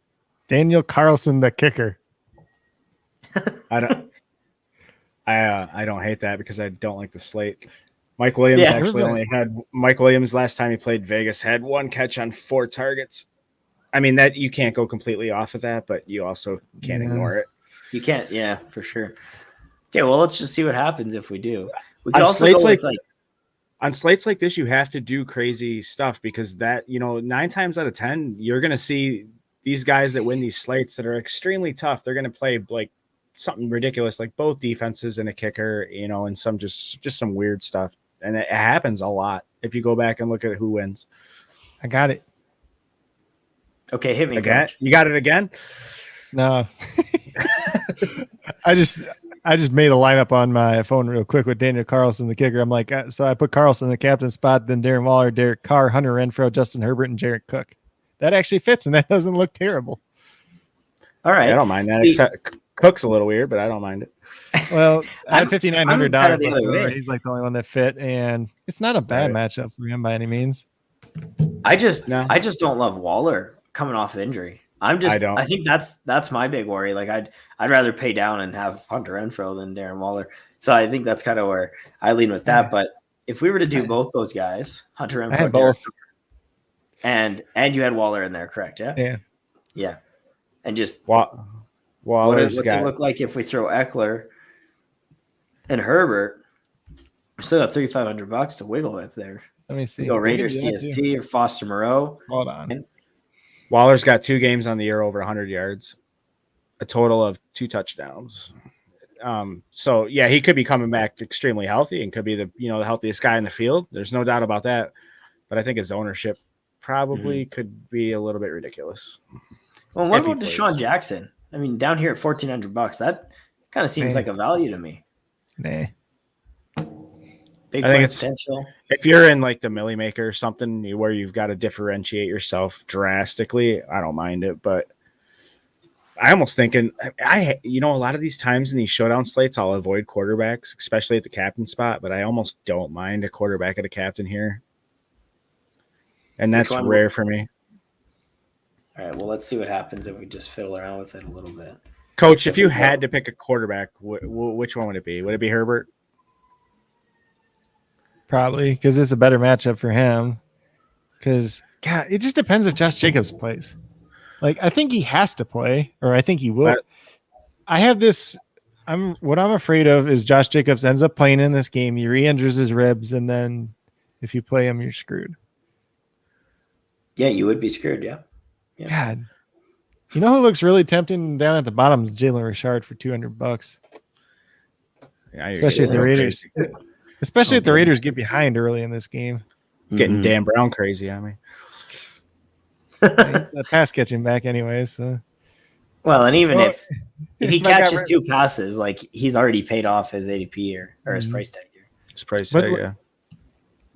Daniel Carlson, the kicker. I don't hate that because I don't like the slate. Mike Williams Mike Williams last time he played Vegas had 1 catch on 4 targets. I mean, that you can't go completely off of that, but you also can't ignore it. You can't, yeah, for sure. Okay, well, let's just see what happens if we do. We could On also slates go with on slates like this, you have to do crazy stuff because that, 9 times out of 10, you're going to see these guys that win these slates that are extremely tough. They're going to play like something ridiculous, like both defenses and a kicker, and some just some weird stuff. And it happens a lot if you go back and look at who wins. I got it. Okay, hit me Again? Coach. You got it again? No. I just made a lineup on my phone real quick with Daniel Carlson, the kicker. I'm like, so I put Carlson in the captain spot, then Darren Waller, Derek Carr, Hunter Renfro, Justin Herbert, and Jared Cook. That actually fits, and that doesn't look terrible. All right. I don't mind that. Except Cook's a little weird, but I don't mind it. Well, I had I'm $5,900 kind of the left other over. way. He's like the only one that fit, and it's not a bad matchup for him by any means. I just don't love Waller coming off the injury. I think that's my big worry. Like I'd rather pay down and have Hunter Renfro than Darren Waller. So I think that's kind of where I lean with that. But if we were to do both those guys, Hunter Renfro, I had both, and you had Waller in there, correct? Yeah. Yeah. And just Waller's what's it look like if we throw Eckler and Herbert? We still got $3,500 to wiggle with there. Let me see. We go Raiders TST or Foster Moreau. Hold on. And Waller's got 2 games on the year over 100 yards, a total of 2 touchdowns. So yeah, he could be coming back extremely healthy and could be the healthiest guy in the field. There's no doubt about that. But I think his ownership probably could be a little bit ridiculous. Well, what about Desean Jackson? I mean, down here at $1,400, that kind of seems like a value to me. Nah. Big I think potential. If you're in like the Millie Maker or something where you've got to differentiate yourself drastically, I don't mind it. But I almost thinking a lot of these times in these showdown slates, I'll avoid quarterbacks, especially at the captain spot. But I almost don't mind a quarterback at a captain here, and that's rare for me. All right, well, let's see what happens if we just fiddle around with it a little bit. Coach, if you had to pick a quarterback, which one would it be? Would it be Herbert? Probably, because it's a better matchup for him. Because, God, it just depends if Josh Jacobs plays. Like, I think he has to play, or I think he will. I have this. What I'm afraid of is Josh Jacobs ends up playing in this game. He re-injures his ribs, and then if you play him, you're screwed. Yeah, you would be screwed, yeah. God. You know who looks really tempting down at the bottom is Jalen Richard for $200. Yeah, especially if the Raiders. Especially if the Raiders get behind early in this game. Getting Dan Brown crazy on me. The pass catching back anyways. So. Well, and even if he catches 2 passes, like he's already paid off his ADP or his price tag here. His price tag, yeah.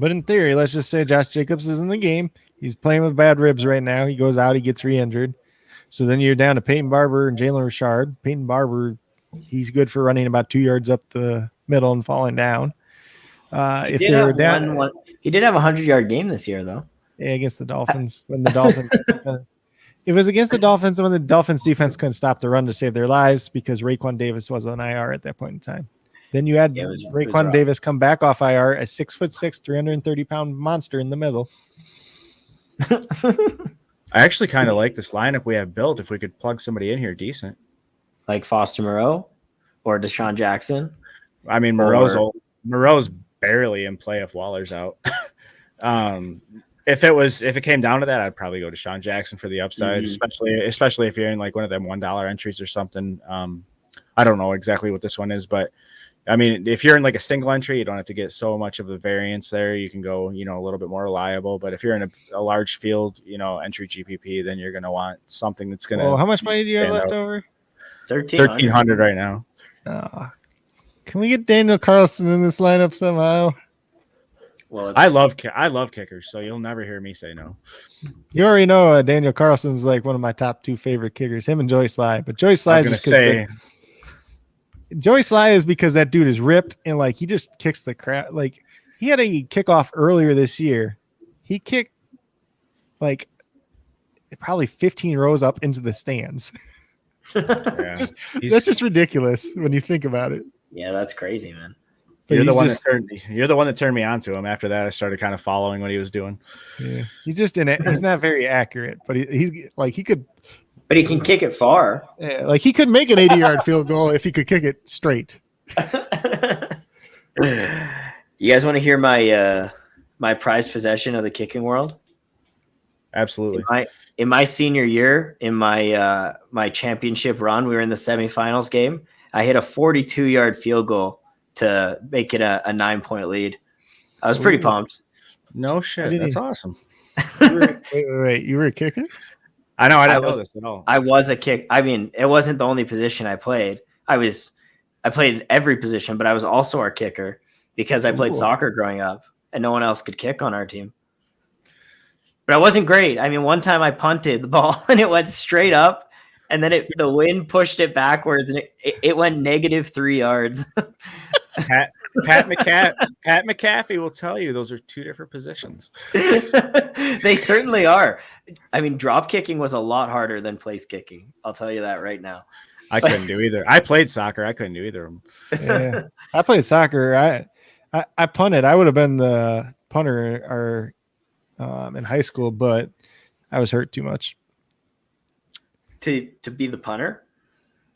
But in theory, let's just say Josh Jacobs is in the game. He's playing with bad ribs right now. He goes out, he gets re-injured. So then you're down to Peyton Barber and Jalen Richard. Peyton Barber, he's good for running about 2 yards up the middle and falling down. If they're down, he did have a 100-yard game this year, though. Yeah, against the Dolphins. When the Dolphins, it was against the Dolphins when the Dolphins defense couldn't stop the run to save their lives because Raekwon Davis was on IR at that point in time. Then you had Raekwon Davis come back off IR, a 6'6", 330-pound monster in the middle. I actually kind of like this lineup we have built. If we could plug somebody in here decent, like Foster Moreau or Desean Jackson. I mean, Moreau's barely in play if Waller's out. If it came down to that, I'd probably go to Desean Jackson for the upside, especially if you're in like one of them $1 entries or something. I don't know exactly what this one is, but I mean, if you're in like a single entry, you don't have to get so much of the variance there. You can go, a little bit more reliable. But if you're in a large field, entry GPP, then you're going to want something that's going to. Well, how much money do you have left over? 1,300 right now. Can we get Daniel Carlson in this lineup somehow? Well, I love kickers, so you'll never hear me say no. You already know Daniel Carlson's like one of my top 2 favorite kickers. Him and Joey Sly, but Joey Sly is just Joey Sly is because that dude is ripped and like he just kicks the crap. Like he had a kickoff earlier this year. He kicked like probably 15 rows up into the stands. Yeah. That's just ridiculous when you think about it. Yeah, that's crazy, man. You're the one that turned me on to him. After that, I started kind of following what he was doing. Yeah, he's just he's not very accurate, but he's like he could. But he can kick it far. Yeah, like he could make an 80-yard field goal if he could kick it straight. You guys want to hear my prized possession of the kicking world? Absolutely. In my senior year, in my my championship run, we were in the semifinals game. I hit a 42-yard field goal to make it a 9-point lead. I was pretty pumped. No shit. That's awesome. Wait. You were a kicker? I know. I didn't know this at all. I was a kick. I mean, it wasn't the only position I played. I played every position, but I was also our kicker because I played soccer growing up and no one else could kick on our team. But I wasn't great. I mean, one time I punted the ball and it went straight up and then the wind pushed it backwards and it went -3 yards. Pat McAfee will tell you those are 2 different positions. They certainly are. I mean, drop kicking was a lot harder than place kicking. I'll tell you that right now. I couldn't do either. I played soccer. I couldn't do either of them. Yeah, I played soccer. I punted. I would have been the punter in high school, but I was hurt too much. To be the punter?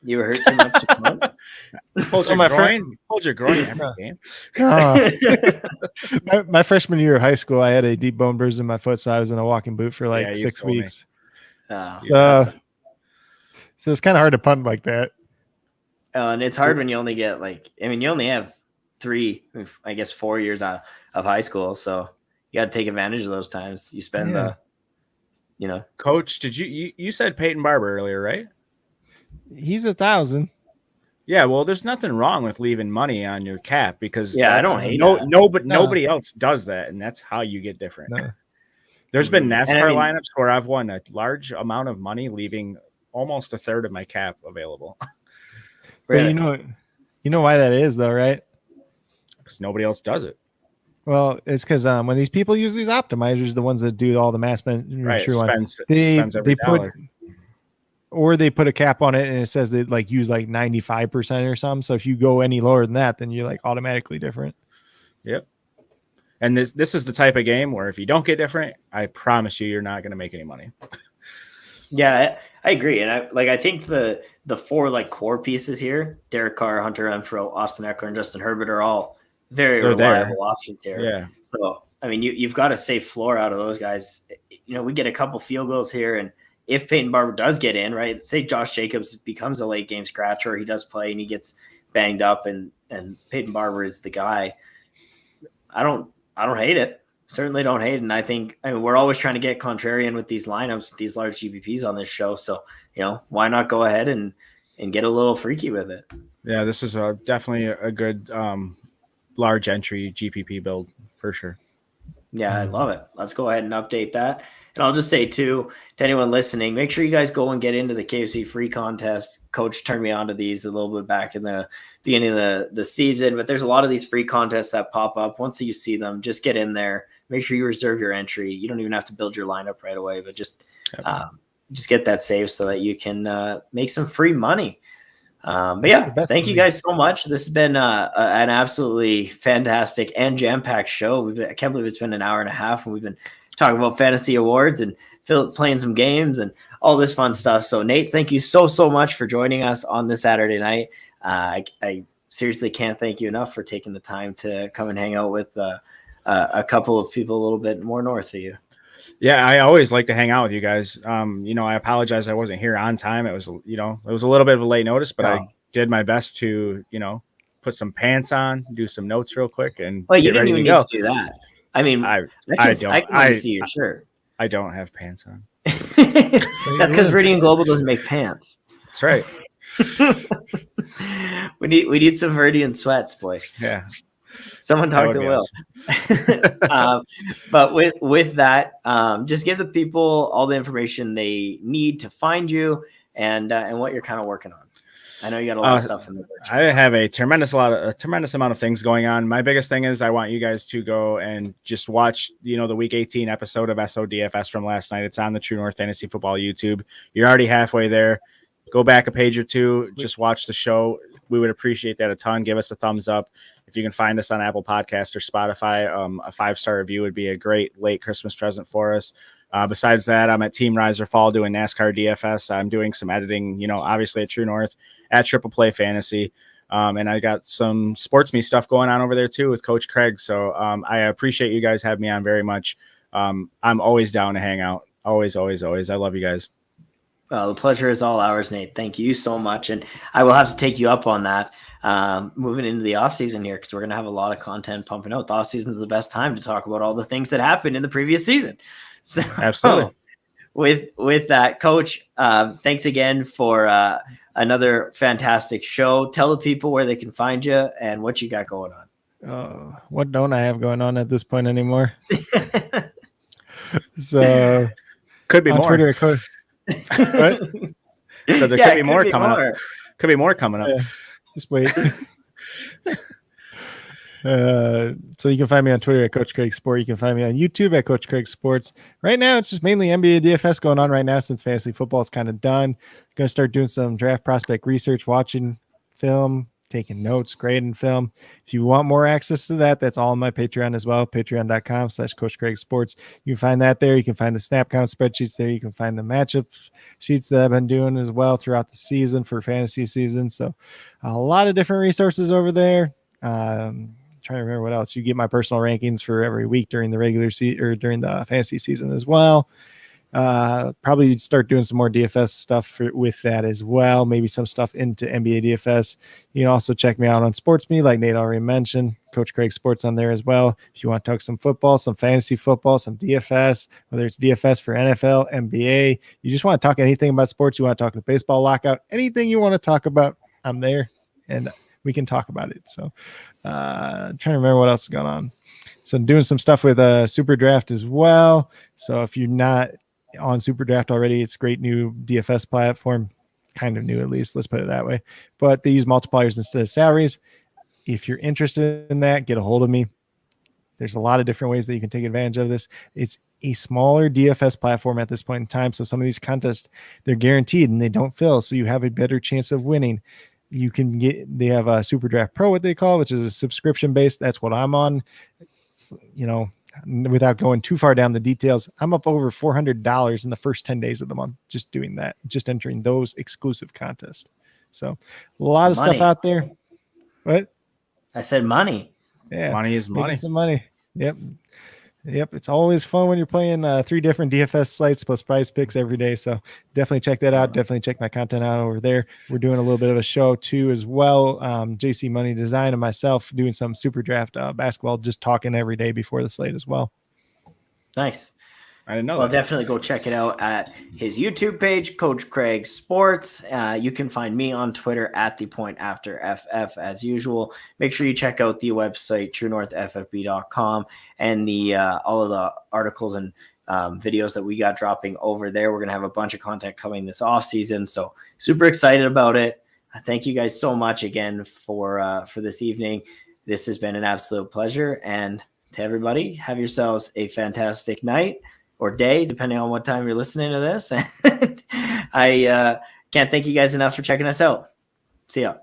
You were hurt too much to punt? Hold your groin every game. My freshman year of high school, I had a deep bone bruise in my foot, so I was in a walking boot for like 6 weeks. Oh, so it's kind of hard to punt like that. And it's hard when you only get you only have 4 years of high school. So you got to take advantage of those times. You spend Coach, did you said Peyton Barber earlier, right? He's 1,000. Yeah, well, there's nothing wrong with leaving money on your cap because I don't hate that. nobody else does that, and that's how you get different. No. There's been NASCAR lineups where I've won a large amount of money, leaving almost a third of my cap available. Really? But you know why that is, though, right? Because nobody else does it. Well, it's because when these people use these optimizers, the ones that do all the mass spends every dollar. They put a cap on it and it says they use 95% or something. So if you go any lower than that, then you're automatically different. Yep. And this is the type of game where if you don't get different, I promise you're not going to make any money. Yeah, I agree. And I think the four core pieces here, Derek Carr, Hunter Renfro, Austin Eckler, and Justin Herbert are all very reliable options here. Yeah. So, you've got a safe floor out of those guys. We get a couple field goals here, and if Peyton Barber does get in, right, say Josh Jacobs becomes a late game scratcher, or he does play and he gets banged up and Peyton Barber is the guy. I don't hate it. Certainly don't hate it. And I think we're always trying to get contrarian with these lineups, these large GPPs on this show. So, why not go ahead and get a little freaky with it? Yeah, this is definitely a good large entry GPP build for sure. Yeah, I love it. Let's go ahead and update that. And I'll just say, too, to anyone listening, make sure you guys go and get into the KFC free contest. Coach turned me on to these a little bit back in the beginning of the season. But there's a lot of these free contests that pop up. Once you see them, just get in there. Make sure you reserve your entry. You don't even have to build your lineup right away, but just get that saved so that you can make some free money. But yeah, thank you guys so much. This has been an absolutely fantastic and jam-packed show. I can't believe it's been an hour and a half, and we've been talking about fantasy awards and playing some games and all this fun stuff. So Nate, thank you so much for joining us on this Saturday night. I seriously can't thank you enough for taking the time to come and hang out with a couple of people a little bit more north of you. Yeah, I always like to hang out with you guys. I apologize I wasn't here on time. It was, it was a little bit of a late notice, but I did my best to, put some pants on, do some notes real quick, and you didn't even need to do that. I can see your shirt. I don't have pants on. That's because Viridian Global doesn't make pants. That's right. we need some Viridian sweats, boy. Yeah. Someone talk to Will. But with that, just give the people all the information they need to find you and what you're kind of working on. I know you got a lot of stuff in the works. I have a tremendous amount of things going on. My biggest thing is I want you guys to go and just watch, the week 18 episode of SODFS from last night. It's on the True North Fantasy Football YouTube. You're already halfway there. Go back a page or two. Just watch the show. We would appreciate that a ton. Give us a thumbs up. If you can find us on Apple Podcast or Spotify, a 5-star review would be a great late Christmas present for us. Besides that, I'm at Team Riser Fall doing NASCAR DFS. I'm doing some editing, obviously at True North, at Triple Play Fantasy. And I got some sports me stuff going on over there too with Coach Craig. So I appreciate you guys having me on very much. I'm always down to hang out. Always, always, always. I love you guys. Well, the pleasure is all ours, Nate. Thank you so much. And I will have to take you up on that moving into the offseason here because we're going to have a lot of content pumping out. The offseason is the best time to talk about all the things that happened in the previous season. So, absolutely. With that, Coach, thanks again for another fantastic show. Tell the people where they can find you and what you got going on. What don't I have going on at this point anymore? So could be on more. Twitter, Coach. What? So there could be more coming up. Could be more coming up. Just wait. So you can find me on Twitter at Coach Craig Sport. You can find me on YouTube at Coach Craig Sports. Right now, it's just mainly NBA DFS going on right now since fantasy football is kind of done. Going to start doing some draft prospect research, watching film, taking notes, grading film. If you want more access to that, that's all on my Patreon as well, patreon.com/Coach Craig Sports. You can find that there. You can find the snap count spreadsheets there. You can find the matchup sheets that I've been doing as well throughout the season for fantasy season. So a lot of different resources over there. Trying to remember what else. You get my personal rankings for every week during the regular season or during the fantasy season as well. Probably start doing some more DFS stuff with that as well. Maybe some stuff into NBA DFS. You can also check me out on SportsMe, like Nate already mentioned. Coach Craig Sports on there as well. If you want to talk some football, some fantasy football, some DFS, whether it's DFS for NFL, NBA, you just want to talk anything about sports, you want to talk the baseball lockout, anything you want to talk about, I'm there and we can talk about it. So trying to remember what else is going on. So I'm doing some stuff with Super Draft as well. So if you're not on Super Draft already, it's a great new DFS platform, kind of new at least, let's put it that way. But they use multipliers instead of salaries. If you're interested in that, get a hold of me. There's a lot of different ways that you can take advantage of this. It's a smaller DFS platform at this point in time. So some of these contests, they're guaranteed and they don't fill. So you have a better chance of winning. You can they have a Super Draft Pro, what they call, which is a subscription based. That's what I'm on. It's, without going too far down the details, I'm up over $400 in the first 10 days of the month, just doing that, just entering those exclusive contests. So a lot of stuff out there. What? I said money. Yeah. Money is money. Making some money. Yep. It's always fun when you're playing 3 different DFS sites plus prize picks every day. So definitely check that out. Definitely check my content out over there. We're doing a little bit of a show too as well. JC Money Design and myself doing some Super Draft basketball, just talking every day before the slate as well. Nice. I didn't know Well, that. definitely go check it out at his YouTube page, Coach Craig Sports. You can find me on Twitter at @ThePointAfterFF as usual. Make sure you check out the website, TrueNorthFFB.com, and the all of the articles and videos that we got dropping over there. We're going to have a bunch of content coming this off season, so super excited about it. Thank you guys so much again for this evening. This has been an absolute pleasure, and to everybody, have yourselves a fantastic night or day, depending on what time you're listening to this. I can't thank you guys enough for checking us out. See ya.